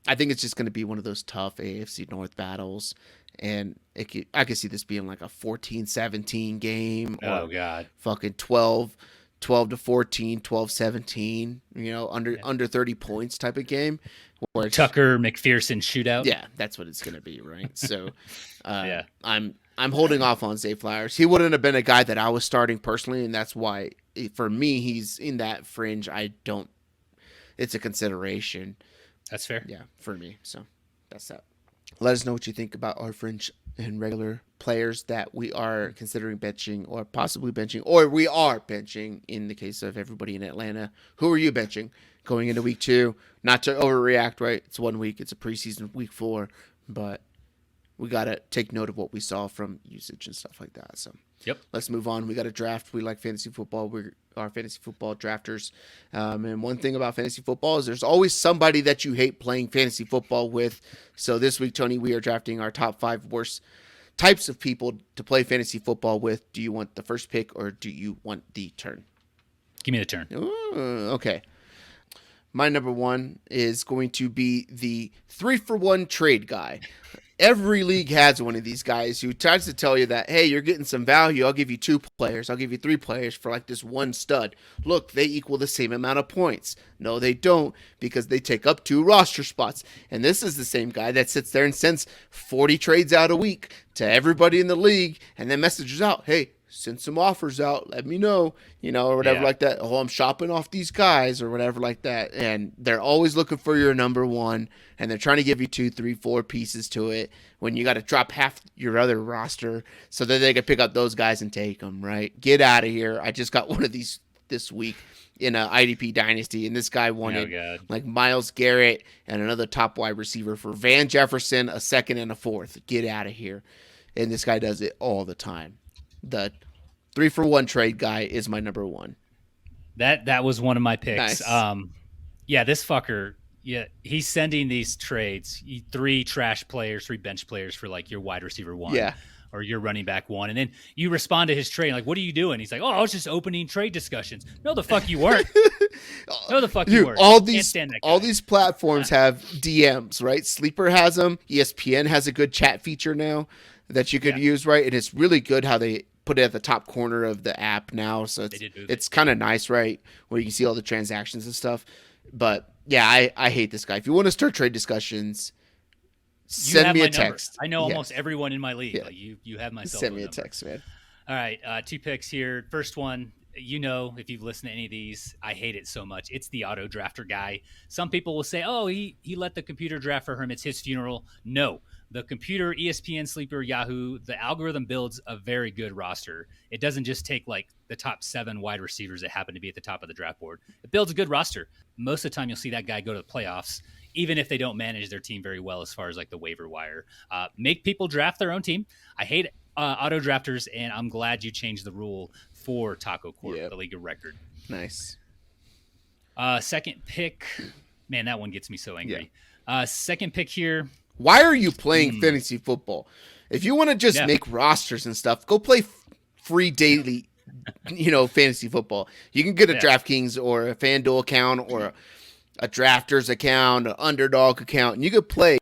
I think it's just going to be one of those tough AFC North battles. And I could see this being like a 14-17 game. Oh, God. Fucking 12 to 14, 12-17, under 30 points type of game. Where Tucker McPherson shootout. Yeah, that's what it's going to be, right? So I'm holding off on Zay Flowers. He wouldn't have been a guy that I was starting personally, and that's why, for me, he's in that fringe. It's a consideration. That's fair. Yeah, for me. So that's that. Let us know what you think about our fringe and regular players that we are considering benching or possibly benching, or we are benching in the case of everybody in Atlanta. Who are you benching going into week 2? Not to overreact, right? It's 1 week. It's a preseason week 4, but we got to take note of what we saw from usage and stuff like that. So let's move on. We got a draft. We like fantasy football. We are fantasy football drafters. And one thing about fantasy football is there's always somebody that you hate playing fantasy football with. So this week, Tony, we are drafting our top 5 worst types of people to play fantasy football with. Do you want the first pick or do you want the turn? Give me the turn. Ooh, okay. My number 1 is going to be the 3-for-1 trade guy. Every league has one of these guys who tries to tell you that, hey, you're getting some value. I'll give you 2 players. I'll give you 3 players for like this one stud. Look, they equal the same amount of points. No, they don't, because they take up 2 roster spots. And this is the same guy that sits there and sends 40 trades out a week to everybody in the league and then messages out, hey, send some offers out, let me know, or whatever like that. Oh, I'm shopping off these guys or whatever like that. And they're always looking for your number 1, and they're trying to give you 2, 3, 4 pieces to it when you got to drop half your other roster so that they can pick up those guys and take them, right? Get out of here. I just got one of these this week in a IDP dynasty, and this guy wanted like Myles Garrett and another top wide receiver for Van Jefferson, a second and a fourth. Get out of here. And this guy does it all the time. The 3-for-1 trade guy is my number 1. That was one of my picks. Nice. This fucker, he's sending these trades, 3 trash players, 3 bench players for like your wide receiver 1. Yeah. or you're running back 1. And then you respond to his trade like, what are you doing? He's like, oh, I was just opening trade discussions. No, the fuck you weren't. No, the fuck you weren't. All Can't these platforms have DMs, right? Sleeper has them. ESPN has a good chat feature now that you could use, right? And it's really good how they put it at the top corner of the app now. So it's kind of nice, right? Where you can see all the transactions and stuff. But yeah, I hate this guy. If you want to start trade discussions, send me a text. I know almost everyone in my league. Yeah. Like you have my cell Send phone me a number. text, man. All right, 2 picks here. First one, if you've listened to any of these, I hate it so much. It's the auto drafter guy. Some people will say, oh, he let the computer draft for him. It's his funeral. No, the computer, ESPN, Sleeper, Yahoo, the algorithm builds a very good roster. It doesn't just take like the top 7 wide receivers that happen to be at the top of the draft board. It builds a good roster. Most of the time you'll see that guy go to the playoffs, even if they don't manage their team very well as far as like the waiver wire. Make people draft their own team. I hate auto drafters, and I'm glad you changed the rule for TacoCorp, the league of record. Nice. Second pick. Man, that one gets me so angry. Second pick here. Why are you playing fantasy football? If you want to just make rosters and stuff, go play free daily, fantasy football. You can get a DraftKings or a FanDuel account or a Drafters account, an Underdog account, and you could play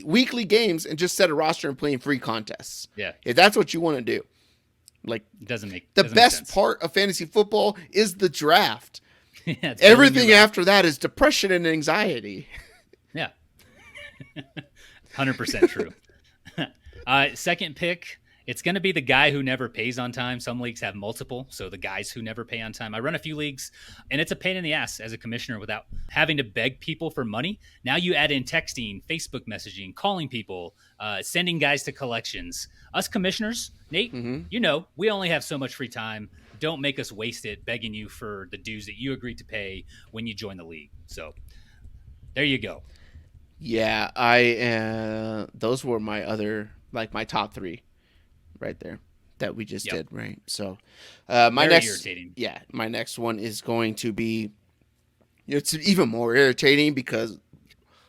weekly games and just set a roster and play in free contests. Yeah. If that's what you want to do. Like, the best part of fantasy football is the draft. Everything after that is depression and anxiety. Yeah. 100% true. Second pick. It's going to be the guy who never pays on time. Some leagues have multiple, so the guys who never pay on time. I run a few leagues, and it's a pain in the ass as a commissioner without having to beg people for money. Now you add in texting, Facebook messaging, calling people, sending guys to collections. Us commissioners, Nate, we only have so much free time. Don't make us waste it begging you for the dues that you agreed to pay when you join the league. So there you go. Yeah, those were my other, my top 3. Right there that we just did, right? So my next one is going to be, it's even more irritating because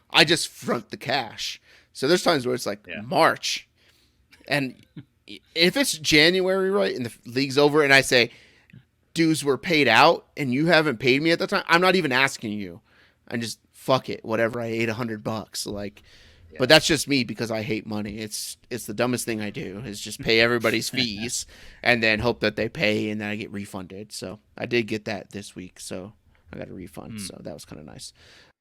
I just front the cash. So there's times where it's like March, and if it's January, right, and the league's over, and I say dues were paid out and you haven't paid me at the time, I'm not even asking you. I just fuck it, whatever. I ate $100, but that's just me because I hate money. It's the dumbest thing I do is just pay everybody's fees and then hope that they pay and then I get refunded. So I did get that this week, so I got a refund. So that was kind of nice.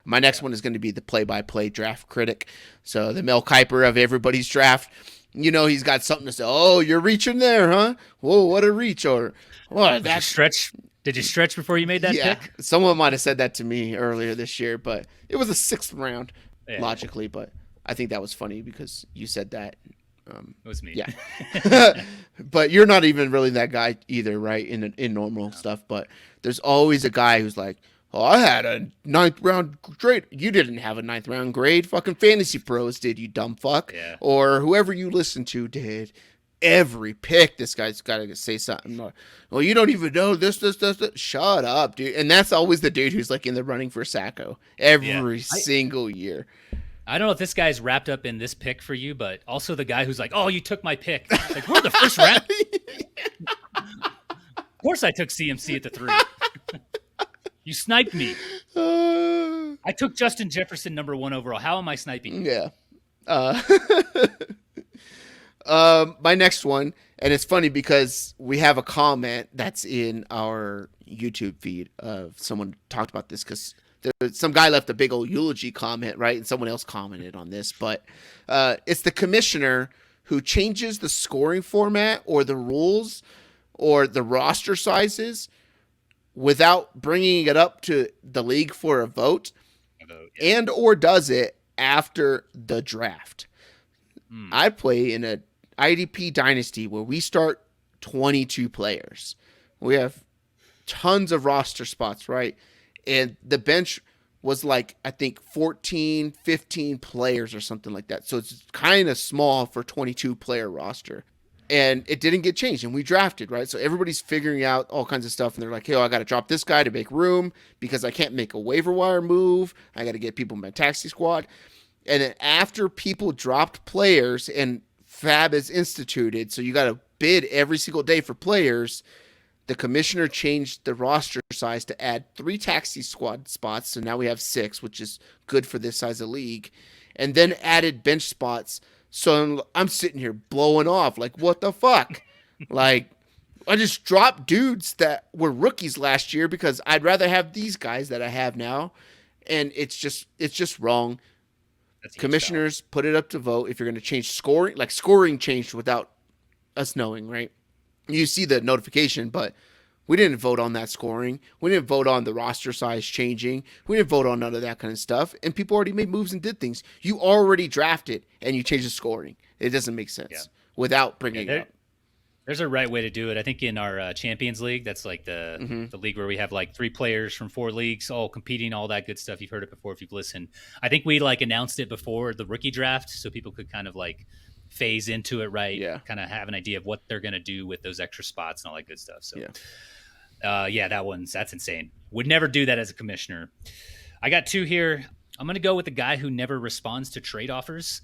My next one is going to be the play-by-play draft critic. So the Mel Kiper of everybody's draft. He's got something to say. Oh, you're reaching there, huh? Whoa, what a reach! Or what? Did you stretch? Did you stretch before you made that pick? Someone might have said that to me earlier this year, but it was the 6th round, logically, but. I think that was funny because you said that. It was me. Yeah. But you're not even really that guy either, right? In normal stuff. But there's always a guy who's like, oh, I had a 9th round grade. You didn't have a 9th round grade. Fucking Fantasy Pros did, you dumb fuck. Yeah. Or whoever you listen to did. Every pick, this guy's got to say something. Well, you don't even know this. Shut up, dude. And that's always the dude who's in the running for Sacco every single year. I don't know if this guy's wrapped up in this pick for you, but also the guy who's like, oh, you took my pick. Like, we're the first round. Of course I took CMC at the 3. You sniped me. I took Justin Jefferson number 1 overall. How am I sniping? Yeah. My next one, and it's funny because we have a comment that's in our YouTube feed of someone talked about this because some guy left a big old eulogy comment, right? And someone else commented on this, but it's the commissioner who changes the scoring format or the rules or the roster sizes without bringing it up to the league for a vote, and or does it after the draft. I play in a IDP dynasty where we start 22 players. We have tons of roster spots, right? And the bench was I think 14, 15 players or something like that. So it's kind of small for 22 player roster. And it didn't get changed. And we drafted, right? So everybody's figuring out all kinds of stuff. And they're like, hey, I got to drop this guy to make room because I can't make a waiver wire move. I got to get people in my taxi squad. And then after people dropped players and Fab is instituted, so you got to bid every single day for players. The commissioner changed the roster size to add 3 taxi squad spots, so now we have 6, which is good for this size of league, and then added bench spots. So I'm sitting here blowing off, like, what the fuck? Like, I just dropped dudes that were rookies last year because I'd rather have these guys that I have now, and it's just wrong. Commissioners put it up to vote if you're going to change scoring. Like, scoring changed without us knowing, right? You see the notification, but we didn't vote on that scoring. We didn't vote on the roster size changing. We didn't vote on none of that kind of stuff. And people already made moves and did things. You already drafted and you changed the scoring. It doesn't make sense without bringing it up. There's a right way to do it. I think in our Champions League, that's like the league where we have like 3 players from 4 leagues all competing, all that good stuff. You've heard it before if you've listened. I think we like announced it before the rookie draft so people could kind of like phase into it, right? Yeah. Kind of have an idea of what they're going to do with those extra spots and all that good stuff. So, that's insane. Would never do that as a commissioner. I got 2 here. I'm going to go with the guy who never responds to trade offers.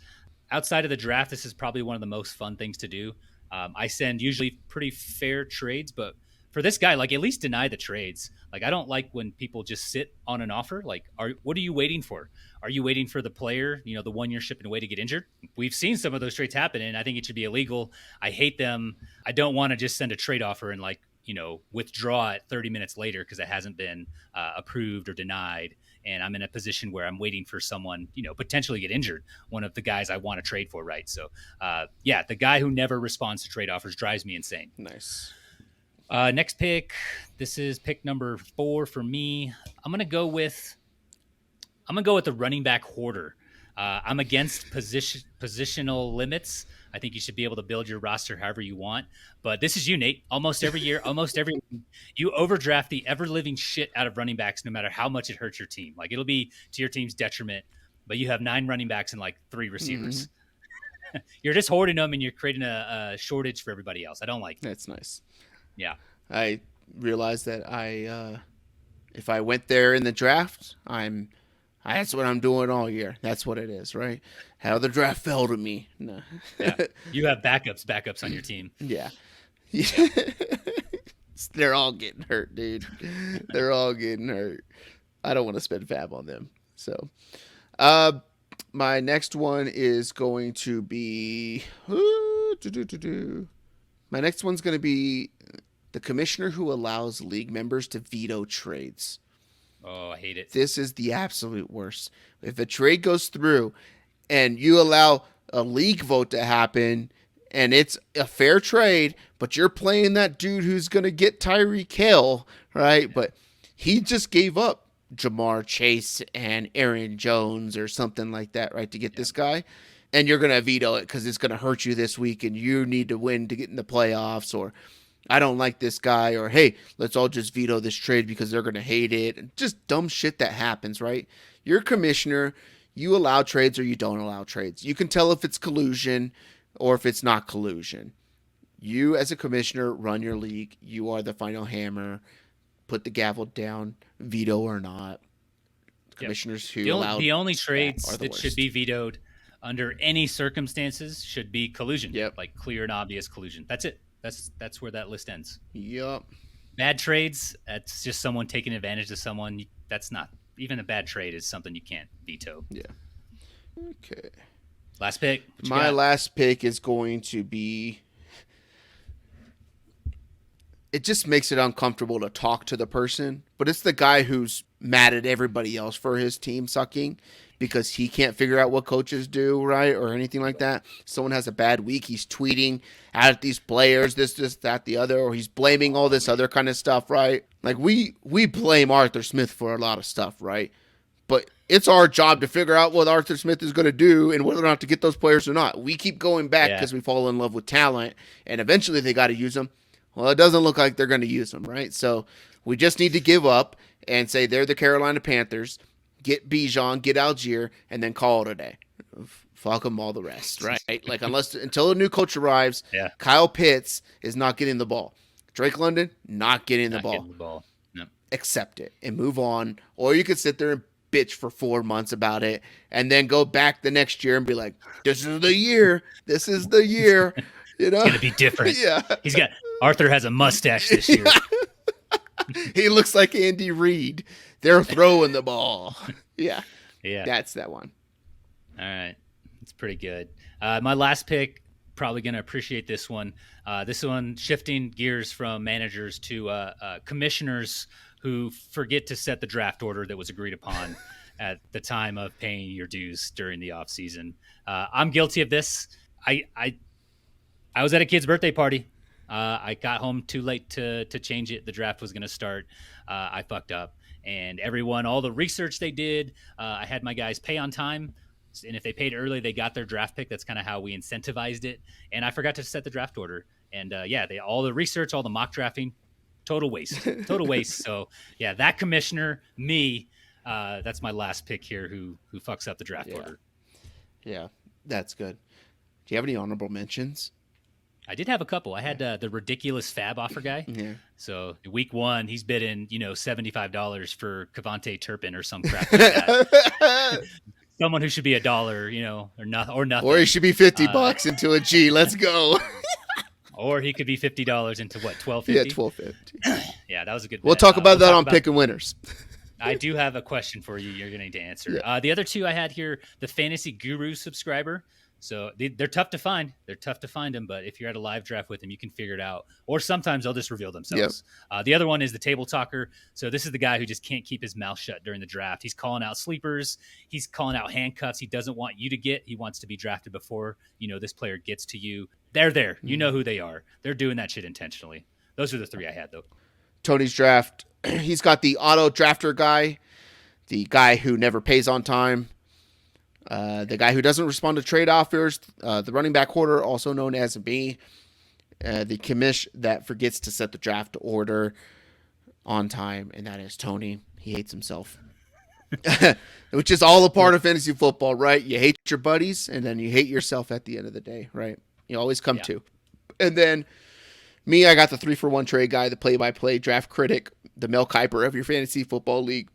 Outside of the draft, this is probably one of the most fun things to do. I send usually pretty fair trades, but for this guy, like, at least deny the trades. Like, I don't like when people just sit on an offer. Like, what are you waiting for? Are you waiting for the player, the one you're shipping away to get injured? We've seen some of those trades happen, and I think it should be illegal. I hate them. I don't want to just send a trade offer and withdraw it 30 minutes later because it hasn't been approved or denied. And I'm in a position where I'm waiting for someone, potentially get injured, one of the guys I want to trade for, right? So, the guy who never responds to trade offers drives me insane. Nice. Next pick, this is pick number 4 for me. I'm gonna go with the running back hoarder. I'm against positional limits. I think you should be able to build your roster however you want. But this is you, Nate. Almost every year, you overdraft the ever-living shit out of running backs no matter how much it hurts your team. Like, it'll be to your team's detriment, but you have 9 running backs and like 3 receivers. Mm-hmm. You're just hoarding them and you're creating a shortage for everybody else. I don't like that. That's nice. Yeah. I realized that if I went there in the draft, that's what I'm doing all year. That's what it is, right? How the draft fell to me. No. Yeah. You have backups on your team. Yeah. They're all getting hurt, dude. They're all getting hurt. I don't want to spend fab on them. So, my next one is going to be my next one's going to be the commissioner who allows league members to veto trades. Oh, I hate it. This is the absolute worst. If a trade goes through and you allow a league vote to happen and it's a fair trade, but you're playing that dude who's going to get Tyreek Hill, right? Yeah. But he just gave up Jamar Chase and Aaron Jones or something like that, right, to get this guy. And you're going to veto it because it's going to hurt you this week and you need to win to get in the playoffs, or I don't like this guy, or hey, let's all just veto this trade because they're going to hate it. Just dumb shit that happens, right? You're a commissioner. You allow trades or you don't allow trades. You can tell if it's collusion or if it's not collusion. You, as a commissioner, run your league. You are the final hammer. Put the gavel down, veto or not. Commissioners who allow the only trades that should be vetoed under any circumstances should be collusion. Yep. Like clear and obvious collusion. That's it. That's where that list ends. Yep. Bad trades, that's just someone taking advantage of someone. That's not even a bad trade is something you can't veto. Yeah. Okay. Last pick. My last pick is going to be, it just makes it uncomfortable to talk to the person, but it's the guy who's mad at everybody else for his team sucking because he can't figure out what coaches do, right, or anything like that. Someone has a bad week, he's tweeting at these players, this, that, the other, or he's blaming all this other kind of stuff, right? Like, we blame Arthur Smith for a lot of stuff, right? But it's our job to figure out what Arthur Smith is going to do and whether or not to get those players or not. We keep going back because we fall in love with talent, and eventually they got to use them. Well, it doesn't look like they're going to use them, right? So we just need to give up and say they're the Carolina Panthers, get Bijan, get Algier, and then call it a day. Fuck them all the rest, right? Like, until a new coach arrives, Kyle Pitts is not getting the ball. Drake London, not getting the ball. No. Accept it and move on. Or you could sit there and bitch for 4 months about it, and then go back the next year and be like, "This is the year. This is the year." You It's know? gonna be different. Yeah. Arthur has a mustache this year. He looks like Andy Reid. They're throwing the ball. Yeah. Yeah. That's that one. All right. It's pretty good. My last pick, probably going to appreciate this one. This one, shifting gears from managers to commissioners who forget to set the draft order that was agreed upon at the time of paying your dues during the offseason. I'm guilty of this. I was at a kid's birthday party. I got home too late to change it. The draft was going to start. I fucked up. And everyone, all the research they did, I had my guys pay on time. And if they paid early, they got their draft pick. That's kind of how we incentivized it. And I forgot to set the draft order. And all the research, all the mock drafting, total waste. Total waste. So, yeah, that commissioner, me, that's my last pick here who fucks up the draft order. Yeah, that's good. Do you have any honorable mentions? I did have a couple. I had the ridiculous fab offer guy. Yeah. So week 1, he's bidding, $75 for Cavante Turpin or some crap like that. Someone who should be $1, or nothing. Or he should be $50 into a G. Let's go. Or he could be $50 into what, $12.50? Yeah, $12.50. Yeah, that was a good. We'll talk about that on picking winners. I do have a question for you. You're going to need to answer. Yeah. The other two I had here, the Fantasy Guru subscriber. So they're tough to find. They're tough to find them, but if you're at a live draft with them, you can figure it out. Or sometimes they'll just reveal themselves. Yep. The other one is the Table Talker. So this is the guy who just can't keep his mouth shut during the draft. He's calling out sleepers. He's calling out handcuffs he doesn't want you to get. He wants to be drafted before, this player gets to you. They're there. You know who they are. They're doing that shit intentionally. Those are the three I had, though. Tony's draft. He's got the auto drafter guy, the guy who never pays on time, the guy who doesn't respond to trade offers, the running back hoarder, also known as me, the commish that forgets to set the draft order on time, and that is Tony. He hates himself, which is all a part of fantasy football, right? You hate your buddies, and then you hate yourself at the end of the day, right? You always come to. And then me, I got the 3-for-1 trade guy, the play-by-play draft critic, the Mel Kiper of your fantasy football league,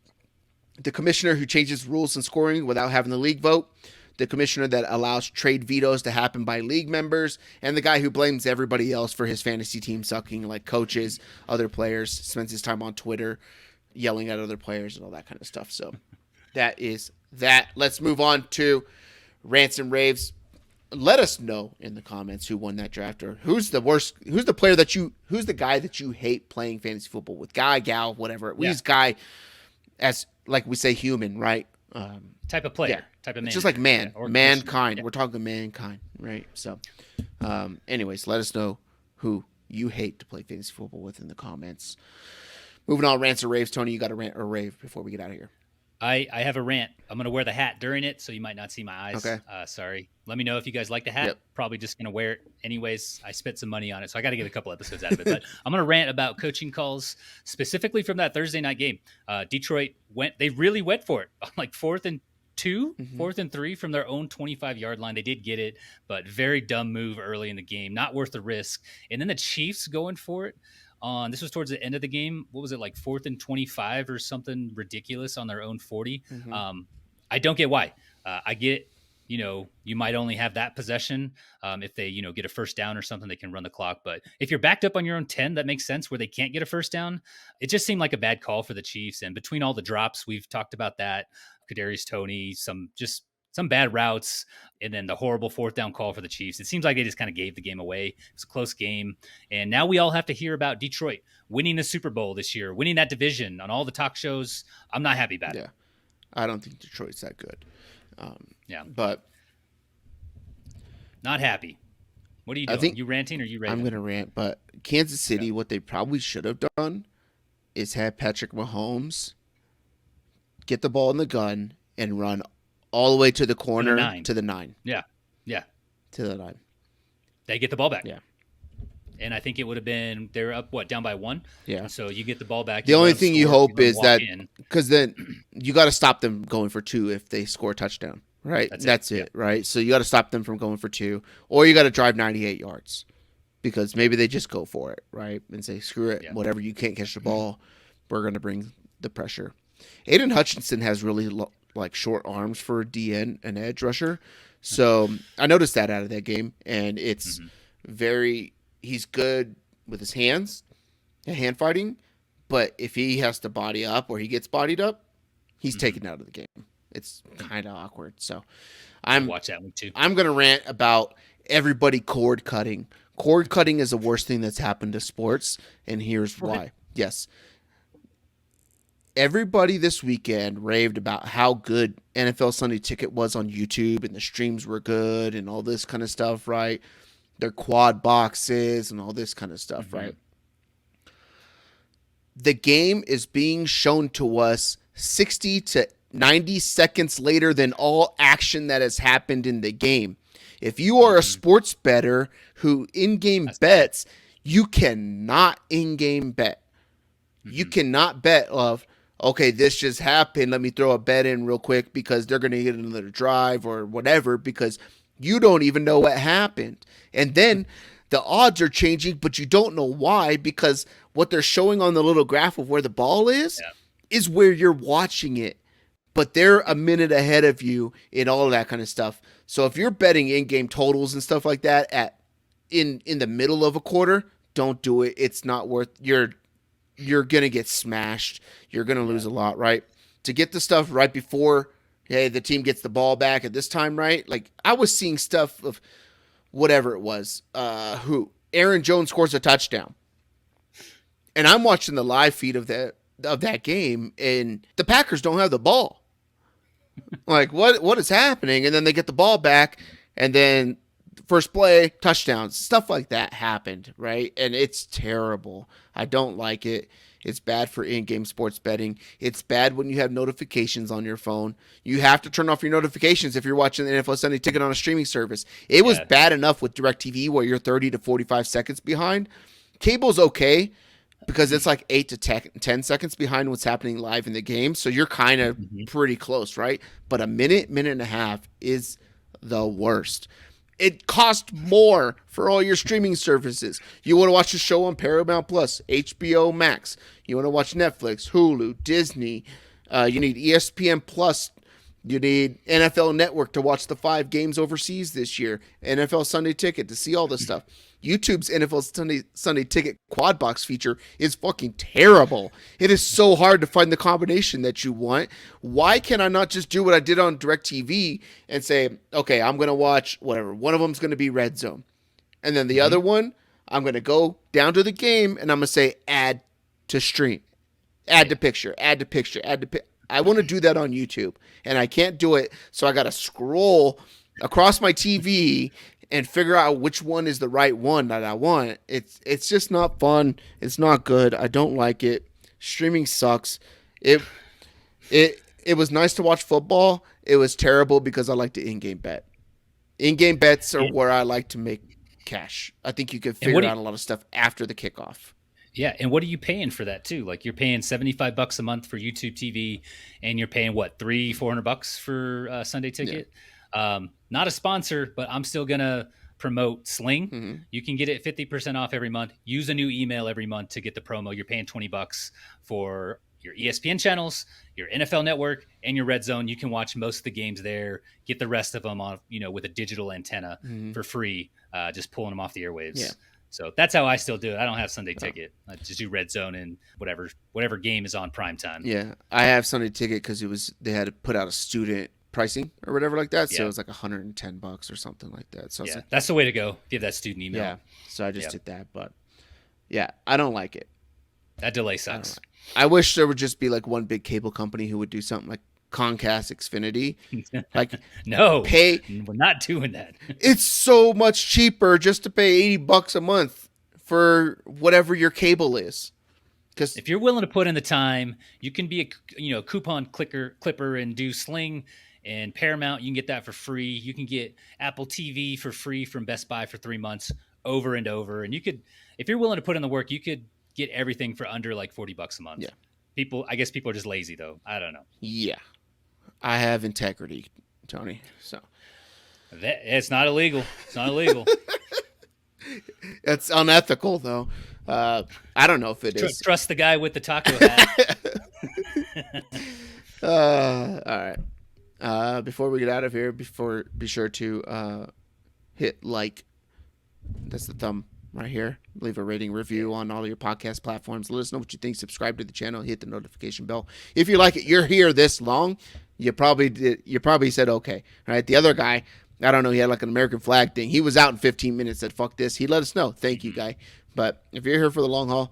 the commissioner who changes rules and scoring without having the league vote, the commissioner that allows trade vetoes to happen by league members, and the guy who blames everybody else for his fantasy team sucking, like coaches, other players, spends his time on Twitter yelling at other players and all that kind of stuff. So that is that. Let's move on to rants and raves. Let us know in the comments who won that draft, or who's the worst, who's the guy that you hate playing fantasy football with, guy, gal, whatever. We use guy as, like we say, human, right? Type of player, type of man. It's just like man, or mankind. We're talking mankind, right? So, anyways, let us know who you hate to play fantasy football with in the comments. Moving on, rants or raves. Tony, you got a rant or rave before we get out of here? I have a rant. I'm going to wear the hat during it, so you might not see my eyes. Okay. Sorry. Let me know if you guys like the hat. Yep. Probably just going to wear it anyways. I spent some money on it, so I got to get a couple episodes out of it. But I'm going to rant about coaching calls, specifically from that Thursday night game. Detroit they really went for it. Like 4th and 2, 4th and 3 from their own 25-yard line. They did get it, but very dumb move early in the game. Not worth the risk. And then the Chiefs going for it. This was towards the end of the game. What was it, like 4th and 25 or something ridiculous on their own 40? I don't get why. I get, you might only have that possession. If they, get a first down or something, they can run the clock. But if you're backed up on your own 10, that makes sense where they can't get a first down. It just seemed like a bad call for the Chiefs. And between all the drops, we've talked about that. Kadarius Toney, some bad routes, and then the horrible 4th down call for the Chiefs. It seems like they just kind of gave the game away. It's a close game. And now we all have to hear about Detroit winning the Super Bowl this year, winning that division on all the talk shows. I'm not happy about it. Yeah. I don't think Detroit's that good. But not happy. What are you doing? You ranting or you raving? I'm going to rant, but Kansas City, what they probably should have done is have Patrick Mahomes get the ball in the gun and run all the way to the corner to the 9. Yeah. To the 9. They get the ball back. Yeah. And I think it would have been, they're up, down by 1? Yeah. So you get the ball back. The only thing you hope is that, because then you got to stop them going for 2 if they score a touchdown, right? That's it, right? So you got to stop them from going for 2, or you got to drive 98 yards, because maybe they just go for it, right? And say, screw it, whatever, you can't catch the ball, we're going to bring the pressure. Aiden Hutchinson has really like short arms for a DN, an edge rusher. So I noticed that out of that game, and it's he's good with his hands and hand fighting, but if he has to body up or he gets bodied up, he's taken out of the game. It's kind of awkward. So watch that one too. I'm going to rant about everybody cord cutting. Cord cutting is the worst thing that's happened to sports, and here's why. Yes. Everybody this weekend raved about how good NFL Sunday Ticket was on YouTube, and the streams were good and all this kind of stuff, right? Their quad boxes and all this kind of stuff, right? The game is being shown to us 60 to 90 seconds later than all action that has happened in the game. If you are a sports bettor who in-game bets, you cannot in-game bet. You cannot bet of, okay, this just happened, let me throw a bet in real quick because they're going to get another drive or whatever, because you don't even know what happened. And then the odds are changing, but you don't know why, because what they're showing on the little graph of where the ball is where you're watching it. But they're a minute ahead of you in all of that kind of stuff. So if you're betting in-game totals and stuff like that in the middle of a quarter, don't do it. It's not worth. You're gonna get smashed. You're gonna lose a lot, right? To get the stuff right before, hey, the team gets the ball back at this time, right? Like I was seeing stuff of whatever it was. Aaron Jones scores a touchdown, and I'm watching the live feed of that game, and the Packers don't have the ball. Like, what is happening? And then they get the ball back, and then first play, touchdowns, stuff like that happened, right? And it's terrible. I don't like it. It's bad for in-game sports betting. It's bad when you have notifications on your phone. You have to turn off your notifications if you're watching the NFL Sunday Ticket on a streaming service. It was bad enough with DirecTV where you're 30 to 45 seconds behind. Cable's okay, because it's like 8 to 10 seconds behind what's happening live in the game. So you're kind of pretty close, right? But a minute and a half is the worst. It costs more for all your streaming services. You want to watch a show on Paramount Plus, HBO Max. You want to watch Netflix, Hulu, Disney. You need ESPN Plus. You need NFL Network to watch the 5 games overseas this year. NFL Sunday Ticket to see all this stuff. YouTube's NFL Sunday Ticket quad box feature is fucking terrible. It is so hard to find the combination that you want. Why can I not just do what I did on DirecTV and say, okay, I'm going to watch whatever. One of them's going to be Red Zone. And then the other one, I'm going to go down to the game and I'm going to say add to stream. Add to picture, add to picture, add to picture. I want to do that on YouTube, and I can't do it, so I got to scroll across my TV and figure out which one is the right one that I want. It's just not fun. It's not good. I don't like it. Streaming sucks. It was nice to watch football. It was terrible because I like to in-game bet. In-game bets are where I like to make cash. I think you can figure out a lot of stuff after the kickoff. Yeah, and what are you paying for that too? Like you're paying $75 a month for YouTube TV, and you're paying what, $300-$400 for Sunday Ticket. Yeah. Not a sponsor, but I'm still gonna promote Sling. You can get it 50% off every month. Use a new email every month to get the promo. You're paying $20 for your ESPN channels, your NFL Network, and your Red Zone. You can watch most of the games there. Get the rest of them on, with a digital antenna for free. Just pulling them off the airwaves. Yeah. So that's how I still do it. I don't have Sunday Ticket. I just do Red Zone and whatever game is on prime time. Yeah, I have Sunday Ticket because they had to put out a student pricing or whatever like that. So it was like $110 or something like that. So like, that's the way to go. Give that student email. Yeah. So I just did that, but yeah, I don't like it. That delay sucks. I wish there would just be like one big cable company who would do something like Comcast Xfinity. Like no, we're not doing that. It's so much cheaper just to pay $80 a month for whatever your cable is. Because if you're willing to put in the time, you can be a coupon clipper and do Sling and Paramount. You can get that for free. You can get Apple TV for free from Best Buy for 3 months over and over. And you could, if you're willing to put in the work, you could get everything for under like $40 a month. Yeah. I guess people are just lazy though. I don't know. Yeah. I have integrity, Tony. So it's not illegal. It's not illegal. It's unethical, though. I don't know if it is. Trust the guy with the taco hat. All right. Before we get out of here, be sure to hit like. That's the thumb right here. Leave a rating review on all your podcast platforms. Let us know what you think. Subscribe to the channel. Hit the notification bell. If you like it, you're here this long. You probably said okay. All right. The other guy, I don't know. He had like an American flag thing. He was out in 15 minutes. Said fuck this. He let us know. Thank you, guy. But if you're here for the long haul,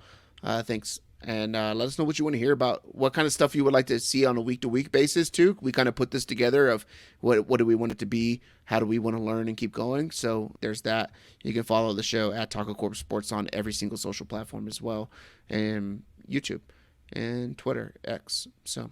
thanks. And let us know what you want to hear about, what kind of stuff you would like to see on a week-to-week basis, too. We kind of put this together of what do we want it to be, how do we want to learn and keep going. So there's that. You can follow the show at TacoCorp Sports on every single social platform as well, and YouTube and Twitter, X. So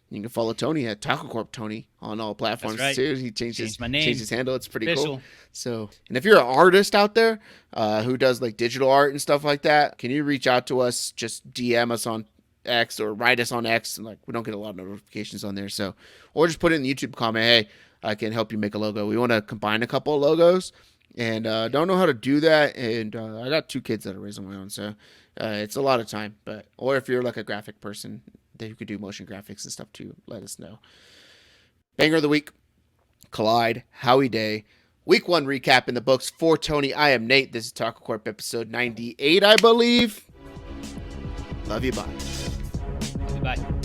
you can follow Tony at TacoCorp Tony on all platforms, That's right. too. He changed his handle. It's pretty Official. cool. So, and if you're an artist out there who does like digital art and stuff like that, can you reach out to us? Just DM us on X or write us on X. And like, we don't get a lot of notifications on there. So, or just put it in the YouTube comment. Hey, I can help you make a logo. We want to combine a couple of logos and don't know how to do that. And I got 2 kids that are raising my own. So it's a lot of time, or if you're like a graphic person that you could do motion graphics and stuff too, let us know. Banger of the week, Collide, Howie Day. Week 1 recap in the books for Tony. I am Nate. This is TacoCorp episode 98, I believe. Love you. Bye. Bye.